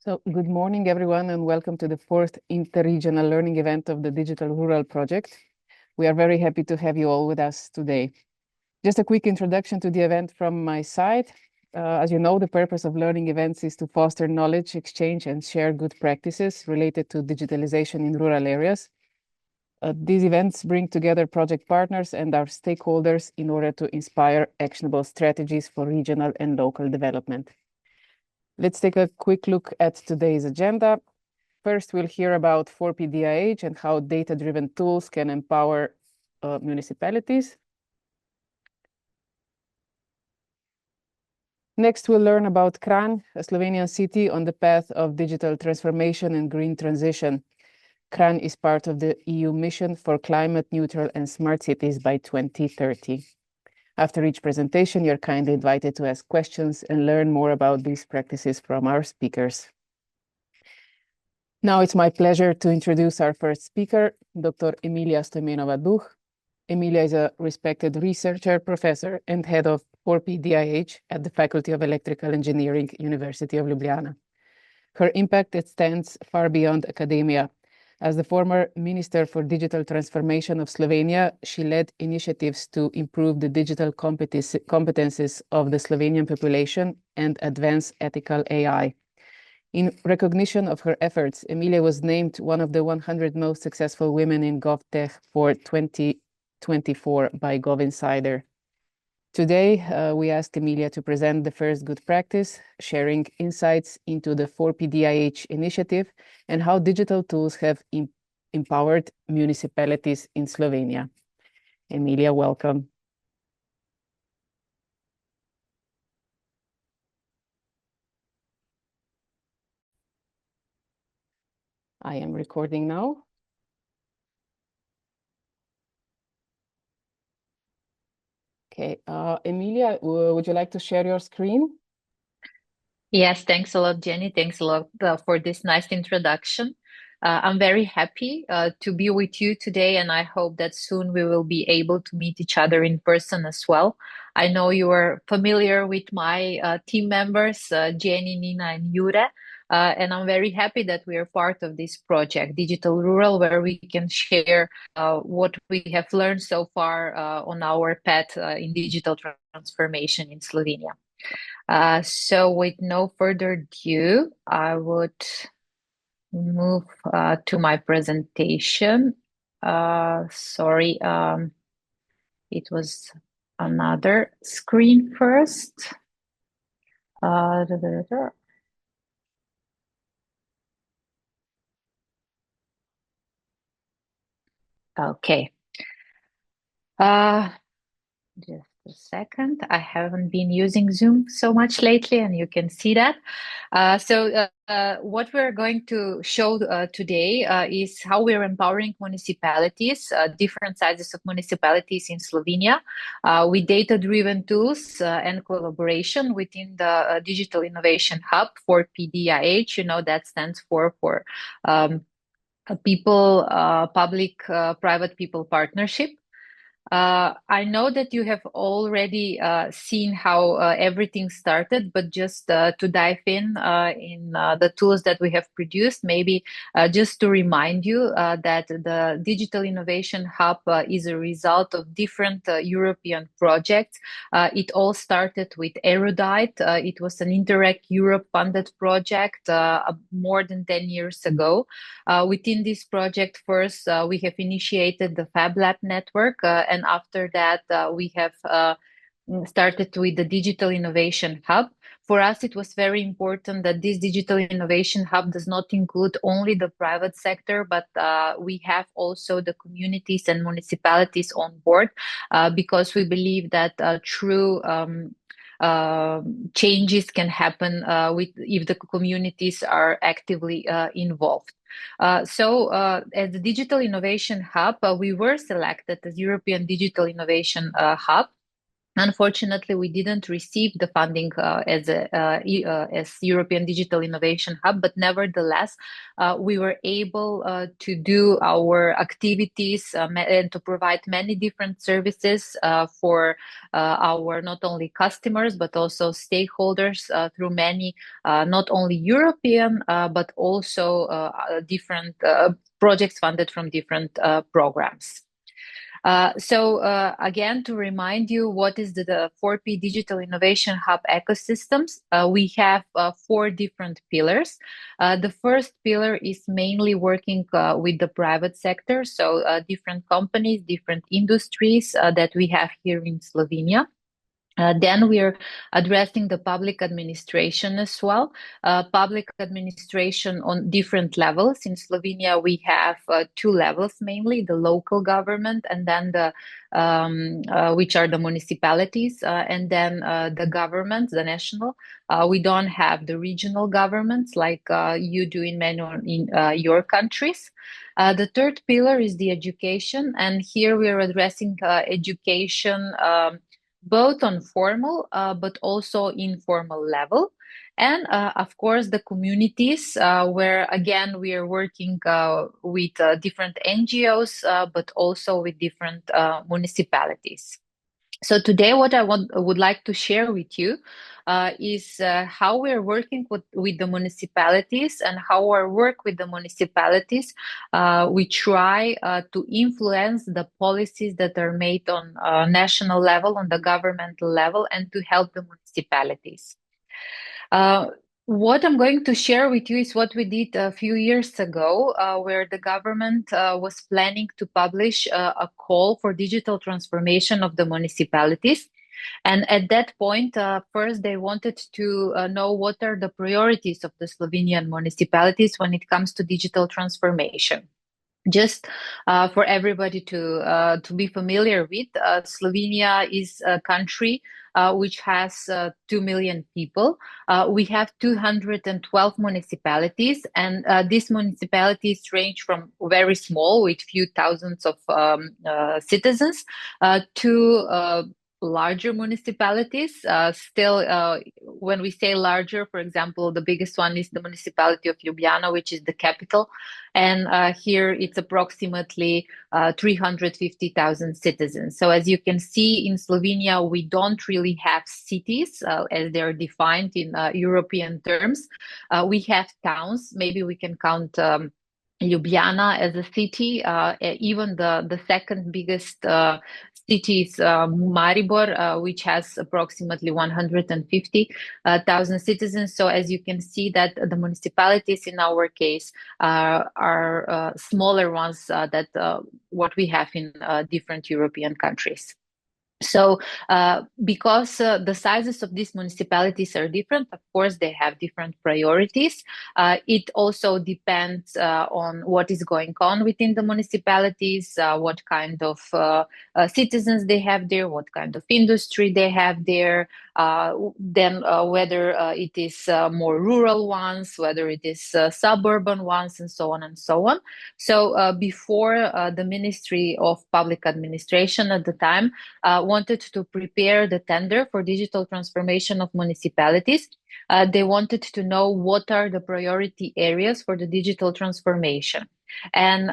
So good morning, everyone, and welcome to the fourth Interregional Learning Event of the Digital Rural Project. We are very happy to have you all with us today. Just a quick introduction to the event from my side. As you know, the purpose of learning events is to foster knowledge exchange and share good practices related to digitalization in rural areas. These events bring together project partners and our stakeholders in order to inspire actionable strategies for regional and local development. Let's take a quick look at today's agenda. First, we'll hear about 4PDIH and how data-driven tools can empower municipalities. Next, we'll learn about Kranj, a Slovenian city on the path of digital transformation and green transition. Kranj is part of the EU mission for climate neutral and smart cities by 2030. After each presentation, you're kindly invited to ask questions and learn more about these practices from our speakers. Now it's my pleasure to introduce our first speaker, Dr. Emilia Stojmenova-Duh. Emilia is a respected researcher, professor, and head of 4PDIH at the Faculty of Electrical Engineering, University of Ljubljana. Her impact extends far beyond academia. As the former Minister for Digital Transformation of Slovenia, she led initiatives to improve the digital competences of the Slovenian population and advance ethical AI. In recognition of her efforts, Emilia was named one of the 100 most successful women in GovTech for 2024 by GovInsider. Today, we asked Emilia to present the first good practice, sharing insights into the 4PDIH initiative and how digital tools have empowered municipalities in Slovenia. Emilia, welcome. I am recording now. Okay, Emilia, would you like to share your screen? Yes, thanks a lot, Jenny. Thanks a lot for this nice introduction. I'm very happy to be with you today, and I hope that soon we will be able to meet each other in person as well. I know you are familiar with my team members, Jenny, Nina, and Jure, and I'm very happy that we are part of this project, Digital Rural, where we can share what we have learned so far on our path in digital transformation in Slovenia. So with no further ado, I would move to my presentation. Sorry, it was another screen first. Okay. Just a second. I haven't been using Zoom so much lately, and you can see that. What we're going to show today is how we're empowering municipalities, different sizes of municipalities in Slovenia, with data-driven tools and collaboration within the Digital Innovation Hub for PDIH. You know, that stands for people, public-private people partnership. I know that you have already seen how everything started, but just to dive in the tools that we have produced, maybe just to remind you that the Digital Innovation Hub is a result of different European projects. It all started with Erudite. It was an Interreg Europe funded project more than 10 years ago. Within this project, first, we have initiated the Fab Lab network, and after that, we have started with the Digital Innovation Hub. For us, it was very important that this Digital Innovation Hub does not include only the private sector, but we have also the communities and municipalities on board, because we believe that true changes can happen if the communities are actively involved. As the Digital Innovation Hub, we were selected as European Digital Innovation Hub Unfortunately, we didn't receive the funding as European Digital Innovation Hub, but nevertheless, we were able to do our activities and to provide many different services for our not only customers but also stakeholders through many not only European but also different projects funded from different programs. Again, to remind you, what is the 4P Digital Innovation Hub ecosystems? We have four different pillars. The first pillar is mainly working with the private sector, so different companies, different industries that we have here in Slovenia. Then we are addressing the public administration as well. Public administration on different levels. In Slovenia, we have two levels mainly: the local government, and then which are the municipalities, and then the government, the national. We don't have the regional governments like you do in many in your countries. The third pillar is the education, and here we are addressing education. Both on formal but also informal level. And of course, the communities where, again, we are working with different NGOs, but also with different municipalities. So today, what I would like to share with you is how we're working with the municipalities, and how our work with the municipalities, we try to influence the policies that are made on national level, on the governmental level, and to help the municipalities. What I'm going to share with you is what we did a few years ago, where the government was planning to publish a call for digital transformation of the municipalities. And at that point, first, they wanted to know what are the priorities of the Slovenian municipalities when it comes to digital transformation. Just for everybody to be familiar with, Slovenia is a country which has 2 million people. We have 212 municipalities, and these municipalities range from very small, with few thousands of citizens, to larger municipalities. Still, when we say larger, for example, the biggest one is the municipality of Ljubljana, which is the capital. And here it's approximately 350,000 citizens. So as you can see, in Slovenia, we don't really have cities as they're defined in European terms. We have towns. Maybe we can count Ljubljana as a city. Even the second biggest city is Maribor, which has approximately 150,000 citizens. So as you can see, that the municipalities in our case are smaller ones that what we have in different European countries. So because the sizes of these municipalities are different, of course, they have different priorities. It also depends on what is going on within the municipalities, what kind of citizens they have there, what kind of industry they have there, then whether it is more rural ones, whether it is suburban ones, and so on and so on. So before the Ministry of Public Administration at the time wanted to prepare the tender for digital transformation of municipalities, they wanted to know what are the priority areas for the digital transformation. And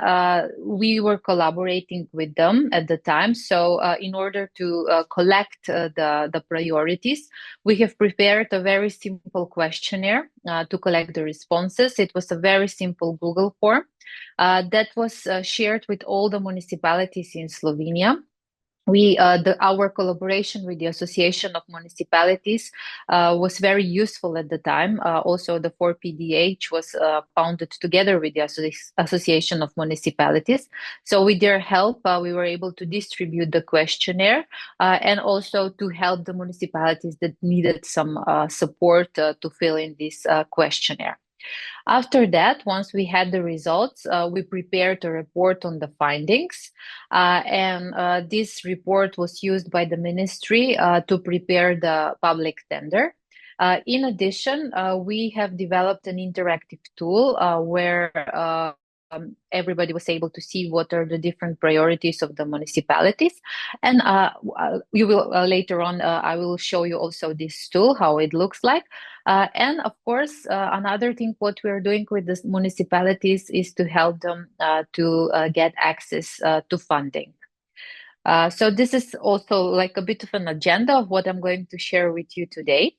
we were collaborating with them at the time. So in order to collect the priorities, we have prepared a very simple questionnaire to collect the responses. It was a very simple Google form that was shared with all the municipalities in Slovenia. Our collaboration with the Association of Municipalities was very useful at the time. Also, the 4PDH was founded together with the Association of Municipalities. So with their help, we were able to distribute the questionnaire and also to help the municipalities that needed some support to fill in this questionnaire. After that, once we had the results, we prepared a report on the findings. And this report was used by the ministry to prepare the public tender. In addition, we have developed an interactive tool where everybody was able to see what are the different priorities of the municipalities. And you will later on, I will show you also this tool, how it looks like. And of course, another thing what we are doing with the municipalities is to help them to get access to funding. So this is also like a bit of an agenda of what I'm going to share with you today.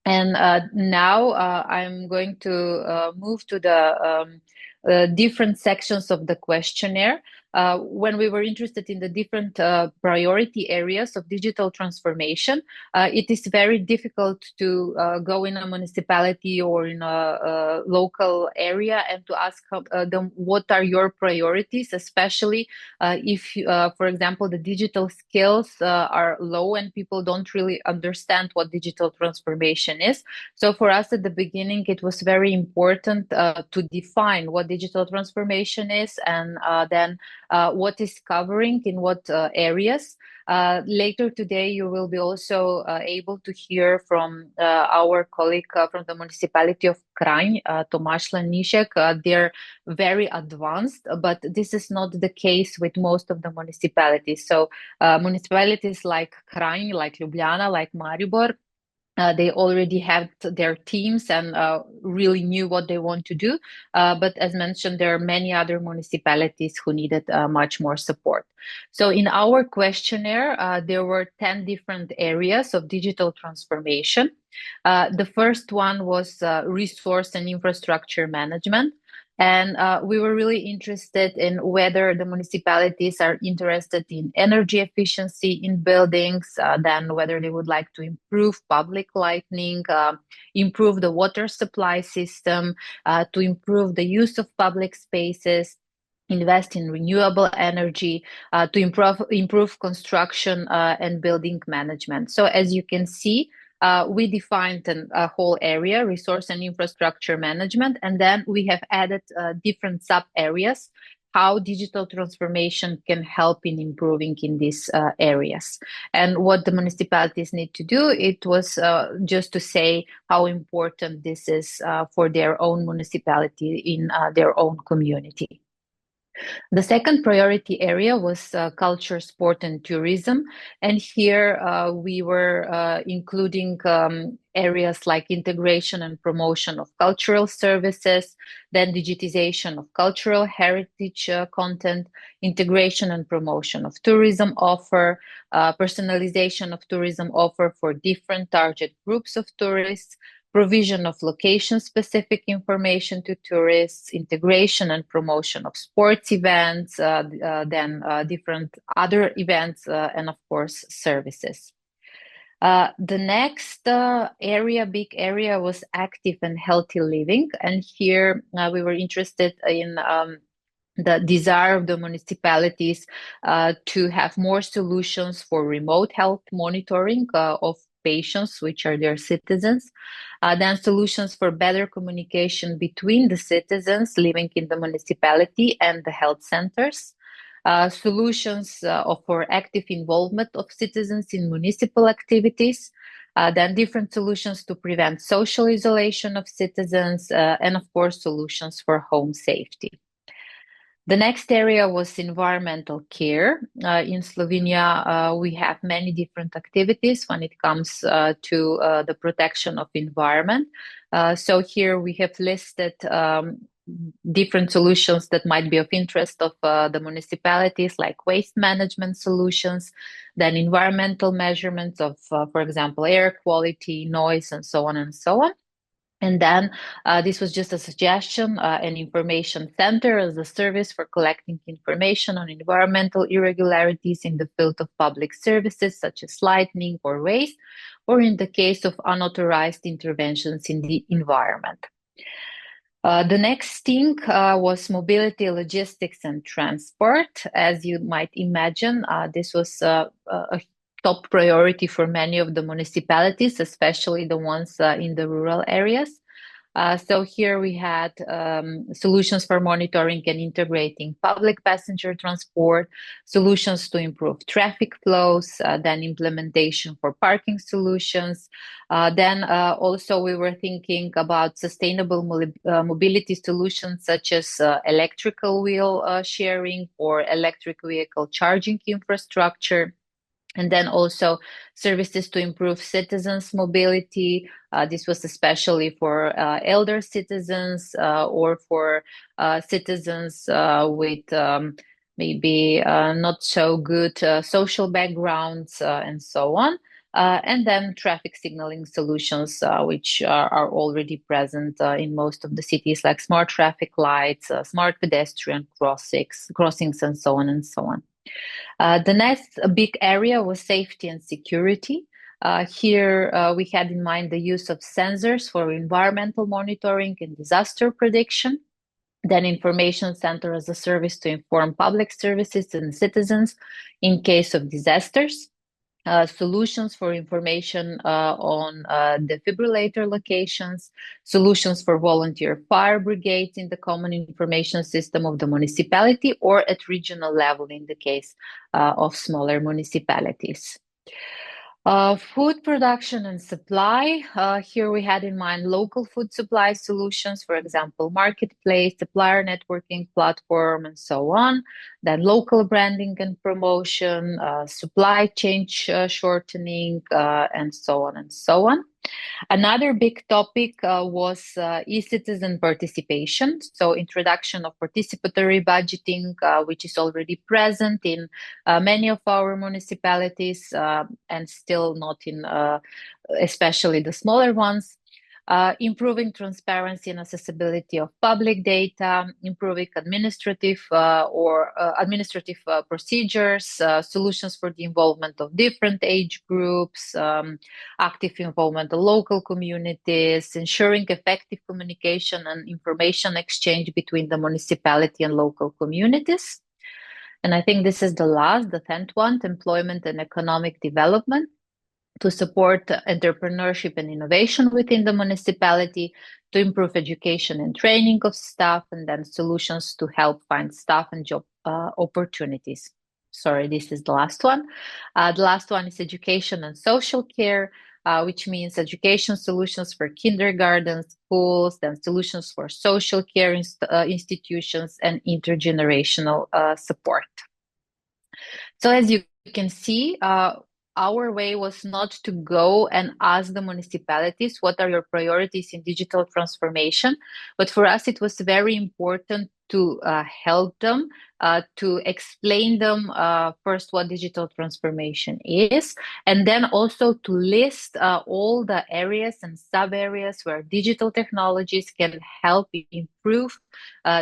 And now I'm going to move to the different sections of the questionnaire. When we were interested in the different priority areas of digital transformation, it is very difficult to go in a municipality or in a local area and to ask them what are your priorities, especially if, for example, the digital skills are low and people don't really understand what digital transformation is. So for us at the beginning, it was very important to define what digital transformation is and then what is covering in what areas. Later today, you will be also able to hear from our colleague from the municipality of Kranj, Tomasz Lanišek. They're very advanced, but this is not the case with most of the municipalities. So municipalities like Kranj, like Ljubljana, like Maribor, they already had their teams and really knew what they want to do. But as mentioned, there are many other municipalities who needed much more support. So in our questionnaire, there were 10 different areas of digital transformation. The first one was resource and infrastructure management. And we were really interested in whether the municipalities are interested in energy efficiency in buildings, then whether they would like to improve public lighting, improve the water supply system, to improve the use of public spaces, invest in renewable energy, to improve construction and building management. So as you can see, we defined a whole area, resource and infrastructure management, and then we have added different sub areas, how digital transformation can help in improving in these areas. And what the municipalities need to do, it was just to say how important this is for their own municipality in their own community. The second priority area was culture, sport, and tourism. And here we were including areas like integration and promotion of cultural services, then digitization of cultural heritage content, integration and promotion of tourism offer, personalization of tourism offer for different target groups of tourists, provision of location-specific information to tourists, integration and promotion of sports events, then different other events, and of course, services. The next big area was active and healthy living. And here we were interested in the desire of the municipalities to have more solutions for remote health monitoring of patients, which are their citizens, then solutions for better communication between the citizens living in the municipality and the health centers, solutions for active involvement of citizens in municipal activities, then different solutions to prevent social isolation of citizens, and of course, solutions for home safety. The next area was environmental care. In Slovenia, we have many different activities when it comes to the protection of environment. So here we have listed different solutions that might be of interest of the municipalities, like waste management solutions, then environmental measurements of, for example, air quality, noise, and so on and so on. And then this was just a suggestion, an information center as a service for collecting information on environmental irregularities in the field of public services, such as lighting or waste, or in the case of unauthorized interventions in the environment. The next thing was mobility, logistics, and transport. As you might imagine, this was a top priority for many of the municipalities, especially the ones in the rural areas. So here we had solutions for monitoring and integrating public passenger transport, solutions to improve traffic flows, then implementation for parking solutions. Then also we were thinking about sustainable mobility solutions such as electrical wheel sharing or electric vehicle charging infrastructure. And then also services to improve citizens' mobility. This was especially for elder citizens or for citizens with maybe not so good social backgrounds and so on. And then traffic signaling solutions, which are already present in most of the cities, like smart traffic lights, smart pedestrian crossings, and so on and so on. The next big area was safety and security. Here we had in mind the use of sensors for environmental monitoring and disaster prediction. Then information center as a service to inform public services and citizens in case of disasters. Solutions for information on defibrillator locations, solutions for volunteer fire brigades in the common information system of the municipality or at regional level in the case of smaller municipalities. Food production and supply. Here we had in mind local food supply solutions, for example, marketplace, supplier networking platform, and so on. Then local branding and promotion, supply chain shortening, and so on and so on. Another big topic was e-citizen participation. So introduction of participatory budgeting, which is already present in many of our municipalities and still not in especially the smaller ones. Improving transparency and accessibility of public data, improving administrative procedures, solutions for the involvement of different age groups, active involvement of local communities, ensuring effective communication and information exchange between the municipality and local communities. And I think this is the 10th one, employment and economic development, to support entrepreneurship and innovation within the municipality, to improve education and training of staff, and then solutions to help find staff and job opportunities. Sorry, this is the last one. The last one is education and social care, which means education solutions for kindergarten, schools, then solutions for social care institutions and intergenerational support. So as you can see, our way was not to go and ask the municipalities, what are your priorities in digital transformation? But for us, it was very important to help them, to explain them first what digital transformation is, and then also to list all the areas and sub-areas where digital technologies can help improve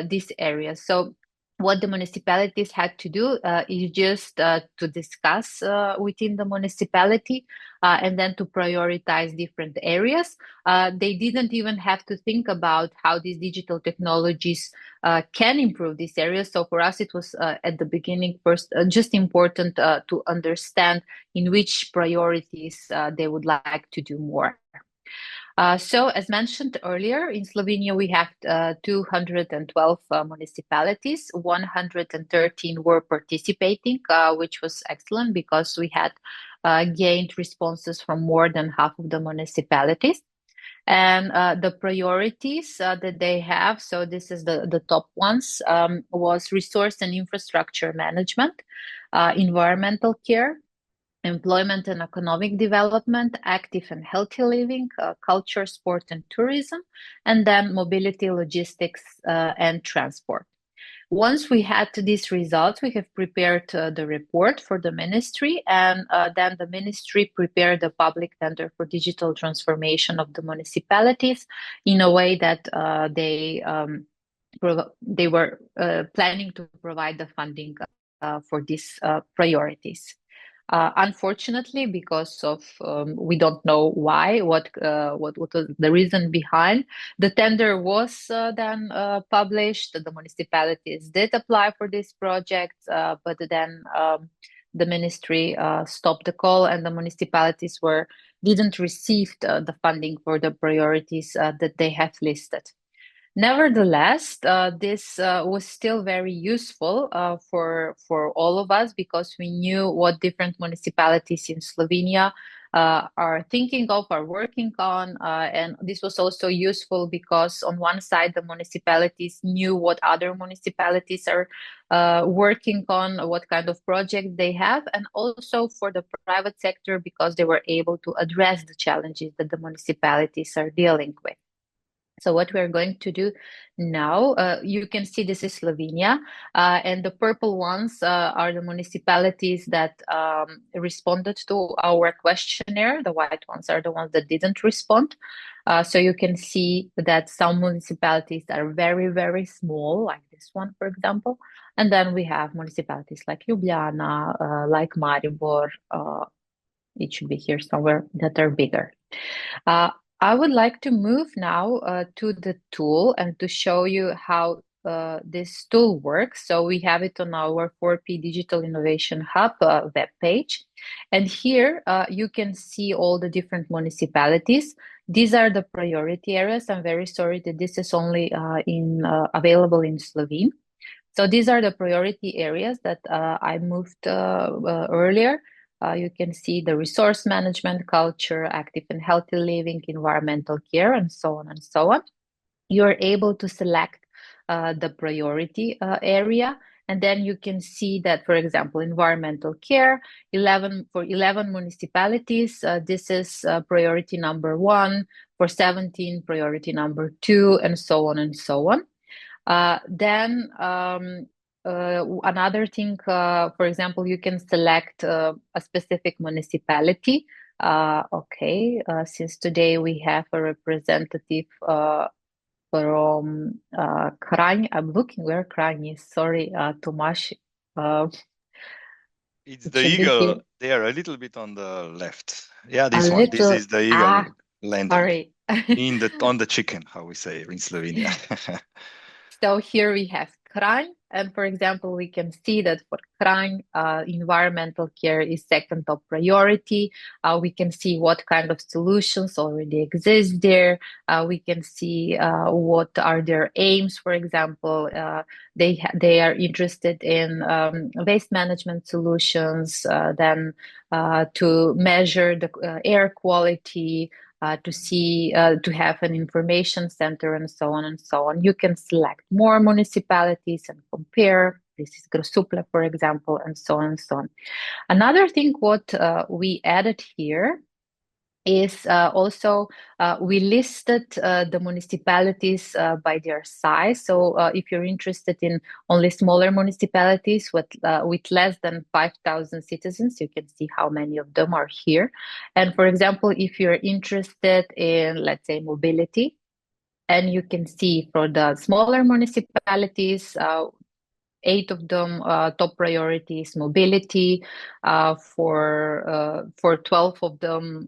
these areas. So what the municipalities had to do is just to discuss within the municipality and then to prioritize different areas. They didn't even have to think about how these digital technologies can improve these areas. So for us, it was at the beginning first just important to understand in which priorities they would like to do more. So as mentioned earlier, in Slovenia, we have 212 municipalities, 113 were participating, which was excellent because we had gained responses from more than half of the municipalities. And the priorities that they have, so this is the top ones, was resource and infrastructure management, environmental care, employment and economic development, active and healthy living, culture, sport, and tourism, and then mobility, logistics, and transport. Once we had these results, we have prepared the report for the ministry, and then the ministry prepared a public tender for digital transformation of the municipalities in a way that they were planning to provide the funding for these priorities. Unfortunately, because of we don't know why, what was the reason behind, the tender was then published. The municipalities did apply for this project, but then the ministry stopped the call, and the municipalities didn't receive the funding for the priorities that they have listed. Nevertheless, this was still very useful for all of us because we knew what different municipalities in Slovenia are thinking of, are working on. And this was also useful because on one side, the municipalities knew what other municipalities are working on, what kind of project they have, and also for the private sector because they were able to address the challenges that the municipalities are dealing with. So what we're going to do now, you can see this is Slovenia, and the purple ones are the municipalities that responded to our questionnaire. The white ones are the ones that didn't respond. So you can see that some municipalities are very, very small, like this one, for example. And then we have municipalities like Ljubljana, like Maribor, it should be here somewhere, that are bigger. I would like to move now to the tool and to show you how this tool works. So we have it on our 4P Digital Innovation Hub webpage. And here you can see all the different municipalities. These are the priority areas. I'm very sorry that this is only available in Slovene. So these are the priority areas that I moved earlier. You can see the resource management, culture, active and healthy living, environmental care, and so on and so on. You're able to select the priority area, and then you can see that, for example, environmental care, 11 municipalities, this is priority number 1, for 17, priority number 2, and so on and so on. Then another thing, for example, you can select a specific municipality. Since today we have a representative from Kranj. I'm looking where Kranj is. Sorry, Tomasz. It's it the should be here. eagle. They are a little bit on the left. Yeah, A this one. This little. is the eagle landing Sorry. on the chicken, how we say in Slovenia. So here we have Kranj, and for example, we can see that for Kranj, environmental care is second top priority. We can see what kind of solutions already exist there. We can see what are their aims. For example, they are interested in waste management solutions, then to measure the air quality, to have an information center, and so on and so on. You can select more municipalities and compare. This is Grosuple, for example, and so on and so on. Another thing what we added here is also we listed the municipalities by their size. So if you're interested in only smaller municipalities with less than 5,000 citizens, you can see how many of them are here. And for example, if you're interested in, let's say, mobility, and you can see for the smaller municipalities, 8 of them top priorities mobility. For 12 of them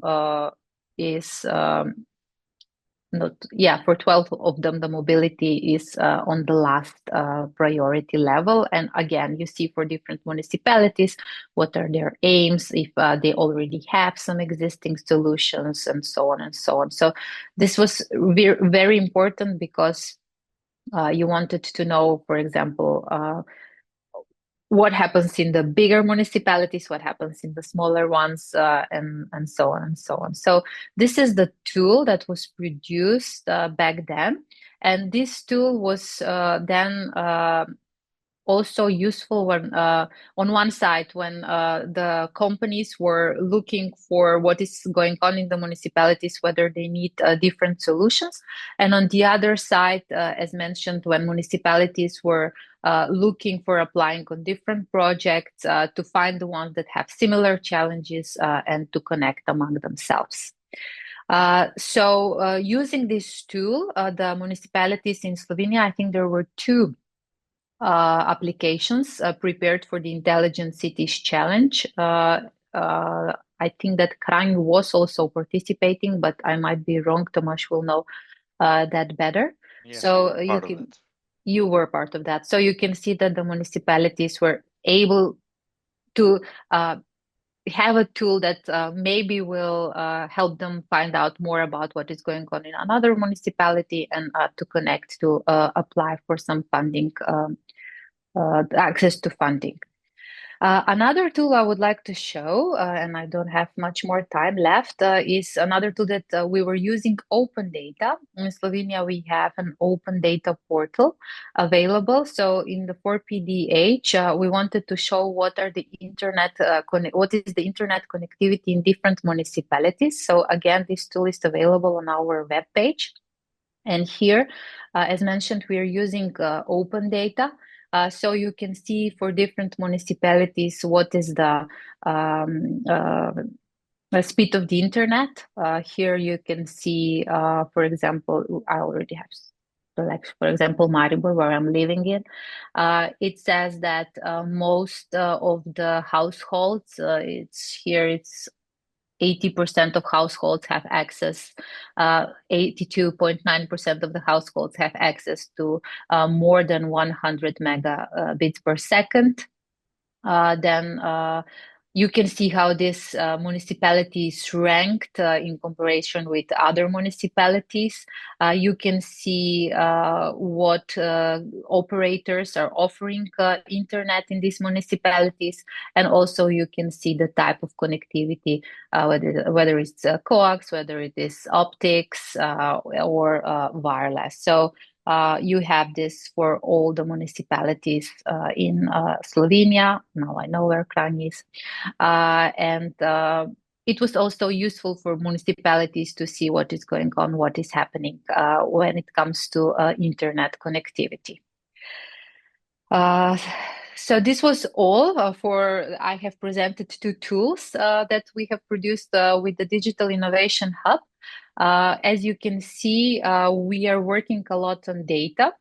is for 12 of them the mobility is on the last priority level. And again, you see for different municipalities what are their aims, if they already have some existing solutions, and so on and so on. So this was very important because you wanted to know, for example, what happens in the bigger municipalities, what happens in the smaller ones, and so on and so on. So this is the tool that was produced back then. And this tool was then also useful when on one side when the companies were looking for what is going on in the municipalities, whether they need different solutions, and on the other side, as mentioned, when municipalities were looking for applying on different projects to find the ones that have similar challenges and to connect among themselves. So using this tool, the municipalities in Slovenia, I think there were 2 applications prepared for the Intelligent Cities Challenge. I think that Kranj was also participating, but I might be wrong. Tomasz will know that better. Yes, So we were part of that. you were part of that. So you can see that the municipalities were able to have a tool that maybe will help them find out more about what is going on in another municipality and to connect to apply for some funding, access to funding. Another tool I would like to show, and I don't have much more time left, is another tool that we were using, open data. In Slovenia, we have an open data portal available. So in the 4PDH, we wanted to show what is the internet connectivity in different municipalities. So again, this tool is available on our webpage. And here, as mentioned, we are using open data. So you can see for different municipalities what is the speed of the internet. Here you can see, for example, I already have select, for example, Maribor, where I'm living in. It says that most of the households, it's 80% of households have access, 82.9% of the households have access to more than 100 megabits per second. Then you can see how this municipality is ranked in comparison with other municipalities. You can see what operators are offering internet in these municipalities, and also you can see the type of connectivity, whether it's coax, whether it is optics or wireless. So you have this for all the municipalities in Slovenia. Now I know where Kranj is. And it was also useful for municipalities to see what is going on, what is happening when it comes to internet connectivity. So this was all I have presented two tools that we have produced with the Digital Innovation Hub. As you can see, we are working a lot on data.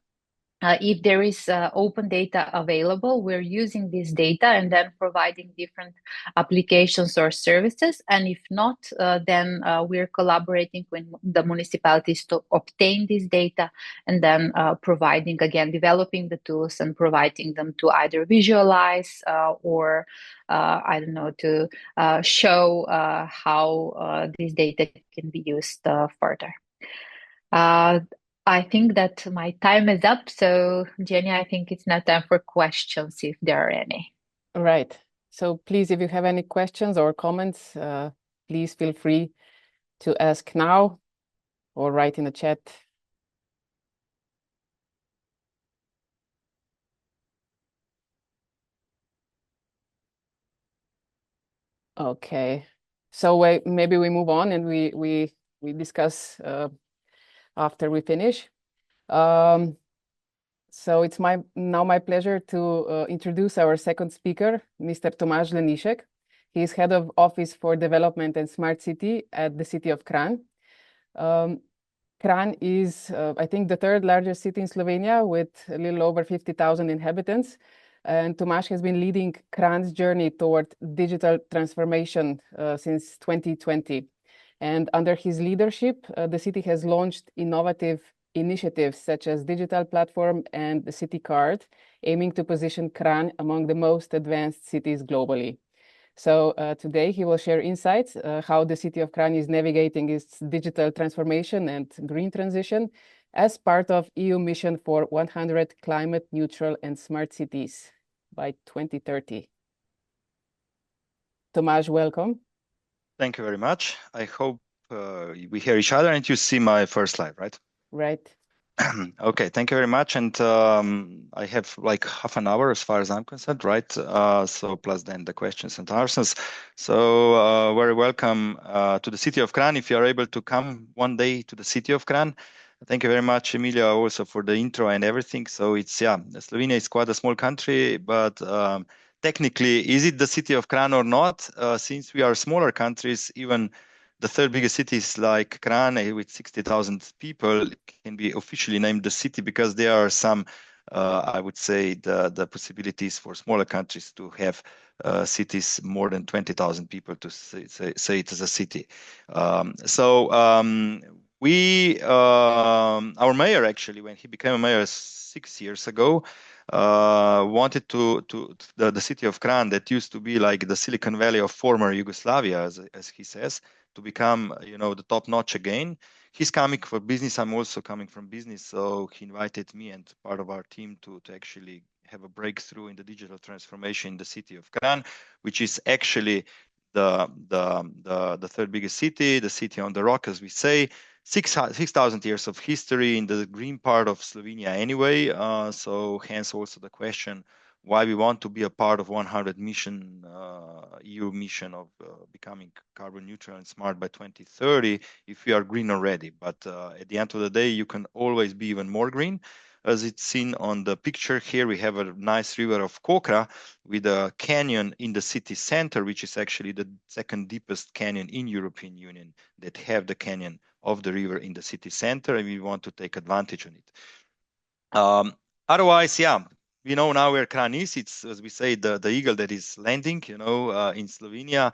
If there is open data available, we're using this data and then providing different applications or services. And if not, then we're collaborating with the municipalities to obtain this data and then providing, again, developing the tools and providing them to either visualize or, I don't know, to show how this data can be used further. I think that my time is up. So, Jenny, I think it's now time for questions if there are any. Right. So please, if you have any questions or comments, please feel free to ask now or write in the chat. Okay. So maybe we move on and we discuss after we finish. So it's now my pleasure to introduce our second speaker, Mr. Tomasz Lenišek. He is Head of Office for Development and Smart City at the city of Kranj. Kranj is, I think, the third largest city in Slovenia with a little over 50,000 inhabitants. And Tomasz has been leading Kranj's journey toward digital transformation since 2020. And under his leadership, the city has launched innovative initiatives such as digital platform and the city card, aiming to position Kranj among the most advanced cities globally. So today he will share insights how the city of Kranj is navigating its digital transformation and green transition as part of EU mission for 100 climate neutral and smart cities by 2030. Tomasz, welcome. Thank you very much. I hope we hear each other and you see my first slide, right? Right. Okay, thank you very much. And I have like half an hour as far as I'm concerned, right? So plus then the questions and answers. So very welcome to the city of Kranj. If you are able to come one day to the city of Kranj. Thank you very much, Emilia, also for the intro and everything. So it's, yeah, Slovenia is quite a small country, but technically, is it the city of Kranj or not? Since we are smaller countries, even the third biggest cities like Kranj with 60,000 people can be officially named the city because there are some I would say the possibilities for smaller countries to have cities more than 20,000 people to say it as a city. Our mayor actually, when he became a mayor 6 years ago, wanted the city of Kran, that used to be like the Silicon Valley of former Yugoslavia, as he says, to become, the top notch again. He's coming for business. I'm also coming from business, so he invited me and part of our team to actually have a breakthrough in the digital transformation in the city of Kran, which is actually the third biggest city, the city on the rock, as we say. 6,000 years of history in the green part of Slovenia anyway. So hence also the question why we want to be a part of 100 mission, EU mission of becoming carbon neutral and smart by 2030 if we are green already. But at the end of the day, you can always be even more green. As it's seen on the picture here, we have a nice river of Kokra with a canyon in the city center, which is actually the second deepest canyon in European Union that have the canyon of the river in the city center, and we want to take advantage on it. Otherwise, yeah, we know now where Kran is. It's, as we say, the eagle that is landing, in Slovenia.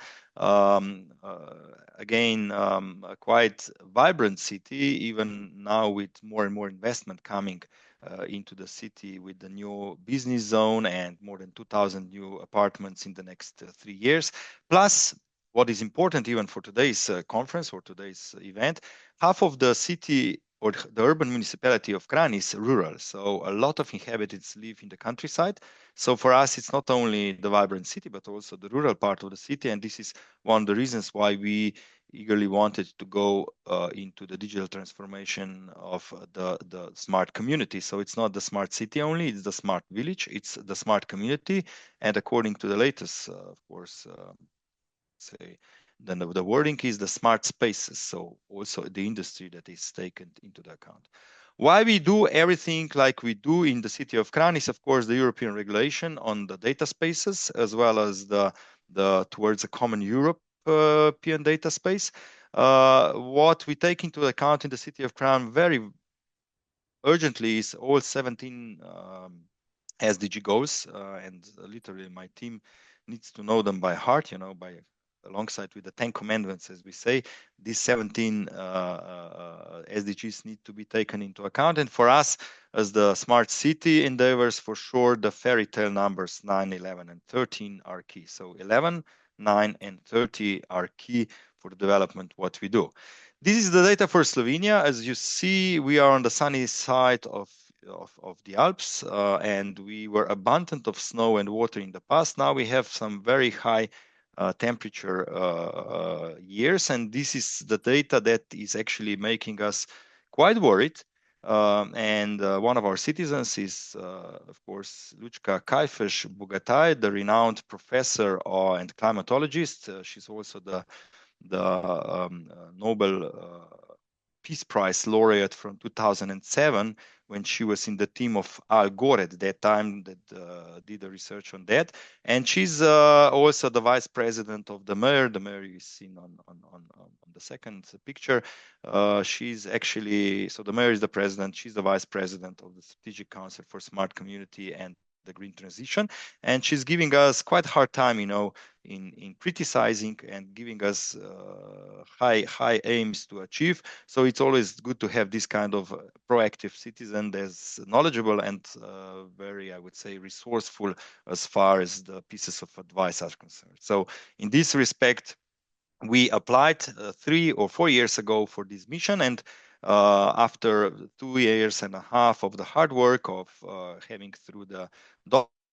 Again, a quite vibrant city, even now with more and more investment coming into the city with the new business zone and more than 2,000 new apartments in the next 3 years. Plus, what is important even for today's conference or today's event, half of the city or the urban municipality of Kran is rural. So a lot of inhabitants live in the countryside. So for us, it's not only the vibrant city, but also the rural part of the city. And this is one of the reasons why we eagerly wanted to go into the digital transformation of the smart community. So it's not the smart city only, it's the smart village, it's the smart community. And according to the latest, of course, say, then the wording is the smart spaces. So also the industry that is taken into the account. Why we do everything like we do in the city of Kran is, of course, the European regulation on the data spaces, as well as the towards a common European data space. What we take into account in the city of Kran very urgently is all 17 SDG goals, and literally my team needs to know them by heart, by alongside with the 10 commandments, as we say. These 17 SDGs need to be taken into account. And for us, as the smart city endeavors, for sure, the fairy tale numbers 9, 11, and 13 are key. So 11, 9, and 30 are key for the development what we do. This is the data for Slovenia. As you see, we are on the sunny side of the Alps, and we were abundant of snow and water in the past. Now we have some very high temperature years, and this is the data that is actually making us quite worried. And one of our citizens is, of course, Lučka Kajfeš-Bogataj, the renowned professor and climatologist. She's also the Nobel Peace Prize laureate from 2007, when she was in the team of Al Gore at that time that did the research on that. And she's also the vice president of the mayor. The mayor is seen on the second picture. She's actually, so the mayor is the president. She's the vice president of the Strategic Council for Smart Community and the Green Transition. And she's giving us quite a hard time, in criticizing and giving us high aims to achieve. So it's always good to have this kind of proactive citizen that's knowledgeable and very, I would say, resourceful as far as the pieces of advice are concerned. So in this respect, we applied 3 or 4 years ago for this mission, and after 2.5 years of the hard work of having through the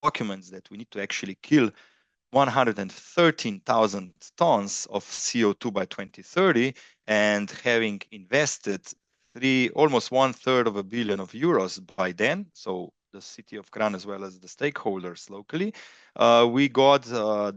documents that we need to actually kill 113,000 tons of CO2 by 2030, and having invested almost 1/3 of a billion of euros by then, so the city of Kran as well as the stakeholders locally, we got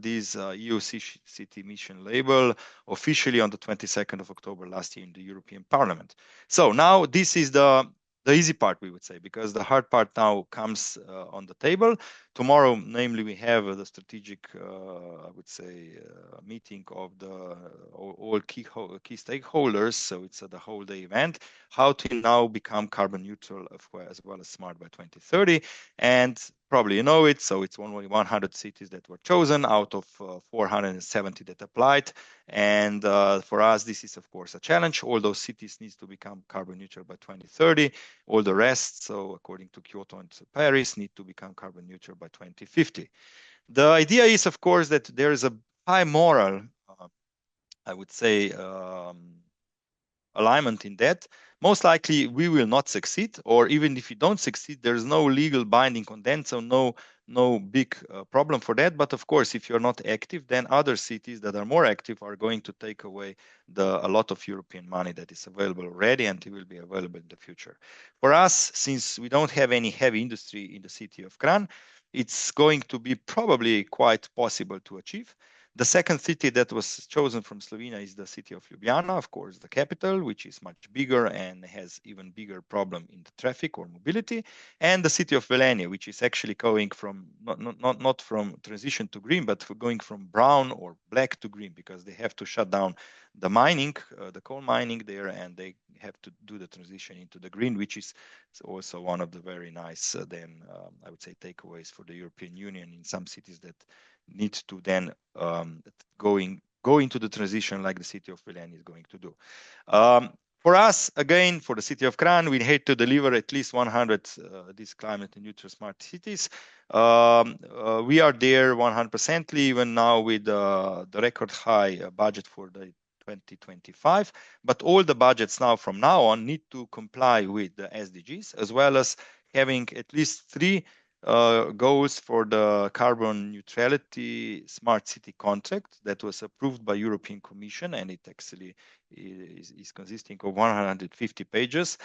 this EU City Mission label officially on the 22nd of October last year in the European Parliament. So now this is the the easy part, we would say, because the hard part now comes on the table. Tomorrow, namely, we have the strategic, I would say, meeting of the all key stakeholders. So it's the whole day event. How to now become carbon neutral as well as smart by 2030, and probably you know it. So it's only 100 cities that were chosen out of 470 that applied. And for us, this is of course a challenge. All those cities needs to become carbon neutral by 2030. All the rest, so according to Kyoto and Paris, need to become carbon neutral by 2050. The idea is, of course, that there is a high moral, I would say, alignment in that. Most likely we will not succeed, or even if we don't succeed, there's no legal binding on that, so no big problem for that. But of course, if you're not active, then other cities that are more active are going to take away a lot of European money that is available already and it will be available in the future. For us, since we don't have any heavy industry in the city of Kran, it's going to be probably quite possible to achieve. The second city that was chosen from Slovenia is the city of Ljubljana, of course, the capital, which is much bigger and has even bigger problem in the traffic or mobility, and the city of Velenje, which is actually going from not from transition to green, but going from brown or black to green, because they have to shut down the mining, the coal mining there, and they have to do the transition into the green, which is also one of the very nice I would say takeaways for the European Union in some cities that need to then go into the transition like the city of Velenje is going to do. For us, again, for the city of Kran, we had to deliver at least 100 these climate neutral smart cities. We are there 100%, even now with the record high budget for the 2025, but all the budgets now from now on need to comply with the SDGs, as well as having at least 3 goals for the carbon neutrality smart city contract that was approved by European Commission, and it actually is consisting of 150 pages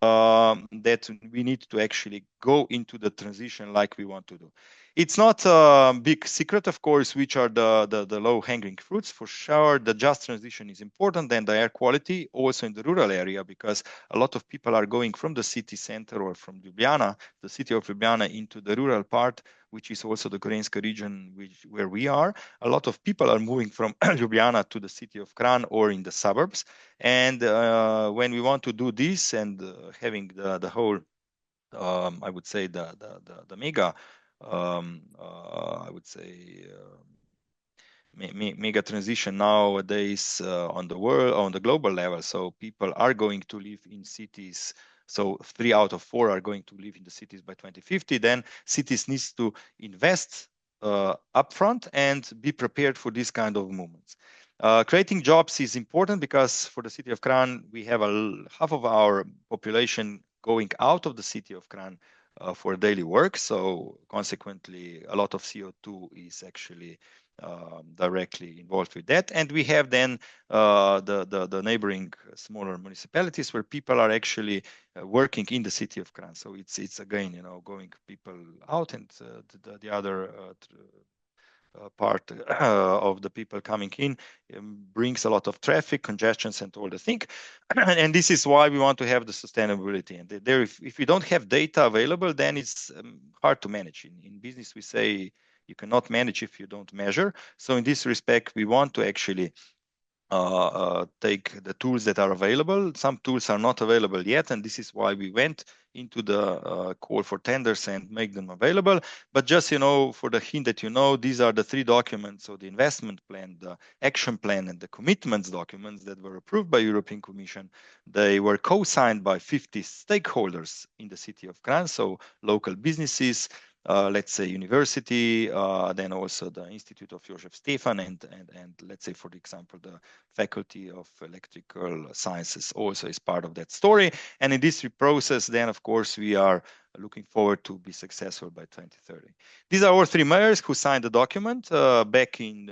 that we need to actually go into the transition like we want to do. It's not a big secret, of course, which are the low-hanging fruits. For sure, the just transition is important, and the air quality also in the rural area, because a lot of people are going from the city center or from Ljubljana, the city of Ljubljana, into the rural part, which is also the Gorenjska region where we are. A lot of people are moving from Ljubljana to the city of Kran or in the suburbs. And when we want to do this and having the whole, I would say the mega, I would say mega transition nowadays on the global level. So people are going to live in cities. So 3 out of 4 are going to live in the cities by 2050. Then cities needs to invest upfront and be prepared for this kind of movements. Creating jobs is important because for the city of Kran, we have half of our population going out of the city of Kran for daily work. So consequently, a lot of CO2 is actually directly involved with that. And we have then the neighboring smaller municipalities where people are actually working in the city of Kran. So it's again, going people out, and the other part of the people coming in brings a lot of traffic, congestions, and all the thing. And this is why we want to have the sustainability. And there, if we don't have data available, then it's hard to manage. In business, we say you cannot manage if you don't measure. So in this respect, we want to actually take the tools that are available. Some tools are not available yet, and this is why we went into the call for tenders and make them available. But just, for the hint that these are the 3 documents, so the investment plan, the action plan, and the commitments documents that were approved by European Commission. They were co-signed by 50 stakeholders in the city of Kran, so local businesses, let's say university, then also the Institute of Josef Stefan, and let's say, for example, the Faculty of Electrical Sciences also is part of that story. And in this process, then of course, we are looking forward to be successful by 2030. These are all 3 mayors who signed the document back in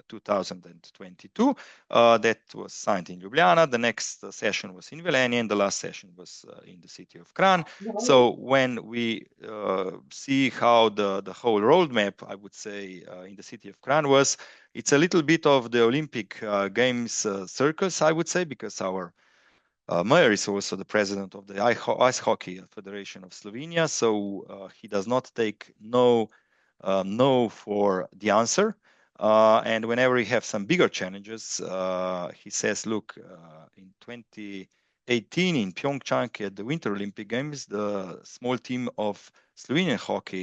2022. That was signed in Ljubljana. The next session was in Velenje, and the last session was in the city of Kran. So when we see how the whole roadmap, I would say, in the city of Kran was, it's a little bit of the Olympic Games circus, I would say, because our mayor is also the president of the Ice Hockey Federation of Slovenia, so he does not take no for the answer. And whenever we have some bigger challenges, he says, look, in 2018 in Pyeongchang at the Winter Olympic Games, the small team of Slovenian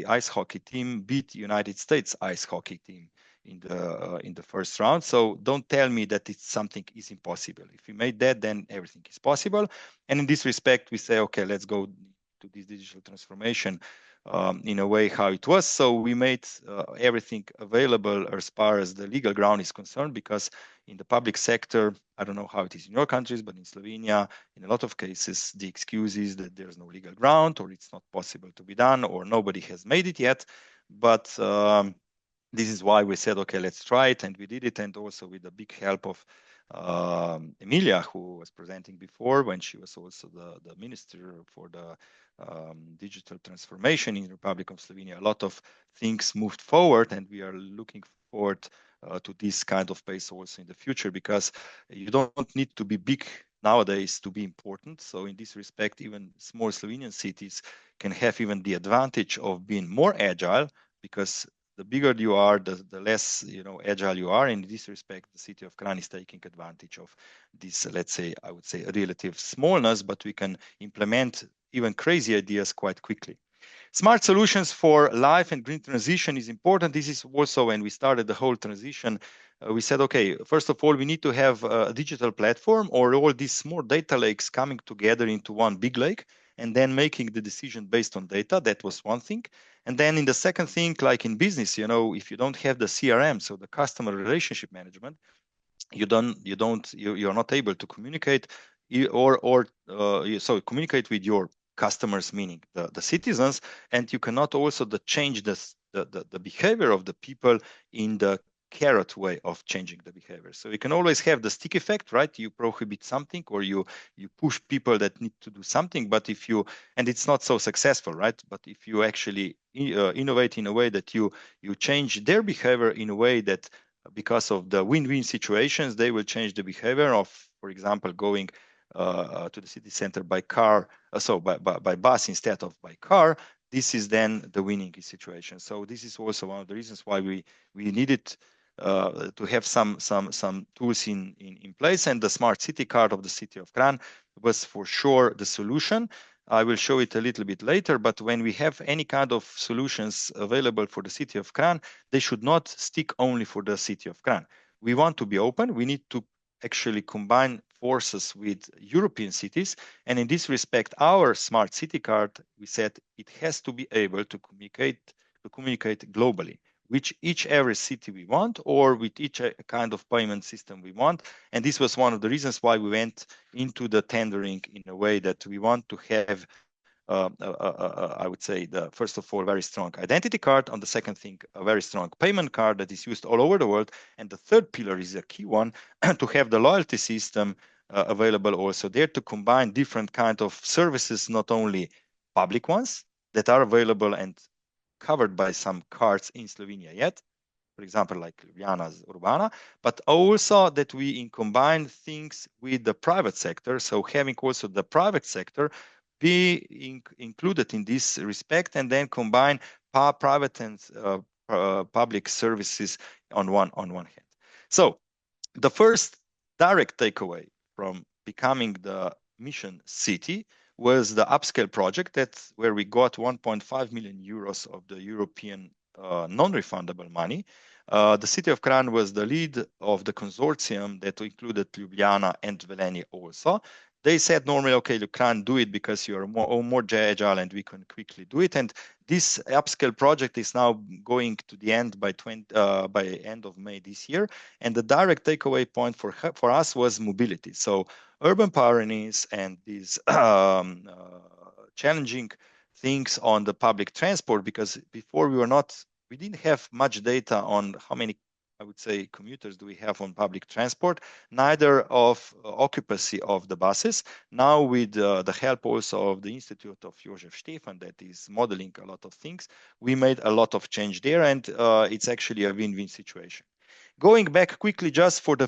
ice hockey team beat United States ice hockey team in the first round. So don't tell me that it's something is impossible. If we made that, then everything is possible. And in this respect, we say, okay, let's go to this digital transformation in a way how it was. So we made everything available as far as the legal ground is concerned, because in the public sector, I don't know how it is in your countries, but in Slovenia, in a lot of cases, the excuse is that there's no legal ground, or it's not possible to be done, or nobody has made it yet. But this is why we said, okay, let's try it, and we did it, and also with the big help of Emilia, who was presenting before, when she was also the minister for the digital transformation in the Republic of Slovenia. A lot of things moved forward, and we are looking forward to this kind of pace also in the future, because you don't need to be big nowadays to be important. So in this respect, even small Slovenian cities can have even the advantage of being more agile, because the bigger you are, the less agile you are. In this respect, the city of Kranj is taking advantage of this, let's say, I would say, relative smallness, but we can implement even crazy ideas quite quickly. Smart solutions for life and green transition is important. This is also when we started the whole transition. We said, okay, first of all, we need to have a digital platform, or all these small data lakes coming together into one big lake, and then making the decision based on data. That was one thing. And then in the second thing, like in business, if you don't have the CRM, so the customer relationship management, you're not able to communicate so communicate with your customers, meaning the citizens, and you cannot also change the behavior of the people in the carrot way of changing the behavior. So you can always have the stick effect, right? You prohibit something, or you push people that need to do something, but and it's not so successful, right? But if you actually innovate in a way that you change their behavior in a way that, because of the win-win situations, they will change the behavior of, for example, going to the city center by car, by bus instead of by car. This is then the winning situation. So this is also one of the reasons why we needed to have some tools in place, and the smart city card of the city of Kranj was for sure the solution. I will show it a little bit later, but when we have any kind of solutions available for the city of Kranj, they should not stick only for the city of Kranj. We want to be open. We need to actually combine forces with European cities. And in this respect, our smart city card, we said it has to be able to communicate globally, with every city we want, or with each kind of payment system we want. And this was one of the reasons why we went into the tendering in a way that we want to have I would say, first of all, very strong identity card. On the second thing, a very strong payment card that is used all over the world. And the third pillar is a key one, to have the loyalty system available also there, to combine different kind of services, not only public ones that are available and covered by some cards in Slovenia yet, for example, like Ljubljana's Urbana, but also that we combine things with the private sector. So having also the private sector be included in this respect, and then combine private and public services on one hand. So the first direct takeaway from becoming the mission city was the upscale project, where we got 1.5 million euros of the European non-refundable money. The city of Kranj was the lead of the consortium that included Ljubljana and Velenje also. They said normally, okay, you can't do it because you're more agile and we can quickly do it. And this upscale project is now going to the end by end of May this year. And the direct takeaway point for us was mobility. So urban pioneers and these challenging things on the public transport, because before we didn't have much data on how many, I would say, commuters do we have on public transport, neither of occupancy of the buses. Now with the help also of the Institute of Josef Stefan that is modeling a lot of things, we made a lot of change there, and it's actually a win-win situation. Going back quickly just for the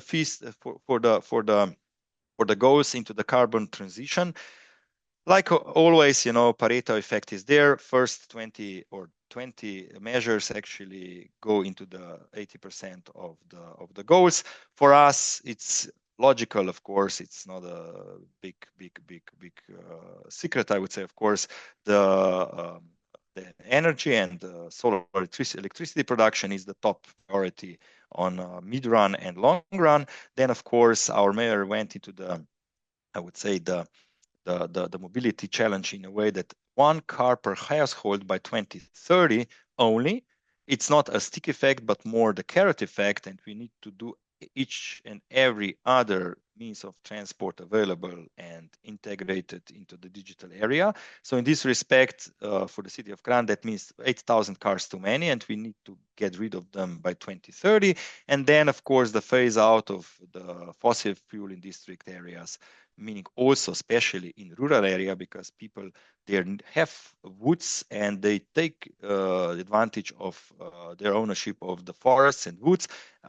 for the goals into the carbon transition. Like always, Pareto effect is there. First 20 measures actually go into the 80% of the goals. For us, it's logical, of course. It's not a big secret, I would say. Of course, the energy and solar electricity production is the top priority on mid-run and long run. Then, of course, our mayor went into the mobility challenge in a way that 1 car per household by 2030 only. It's not a stick effect, but more the carrot effect, and we need to do each and every other means of transport available and integrated into the digital area. So in this respect, for the city of Kran, that means 8,000 cars too many, and we need to get rid of them by 2030. And then, of course, the phase out of the fossil fuel in district areas, meaning also especially in rural area, because people there have woods and they take advantage of their ownership of the forests and woods.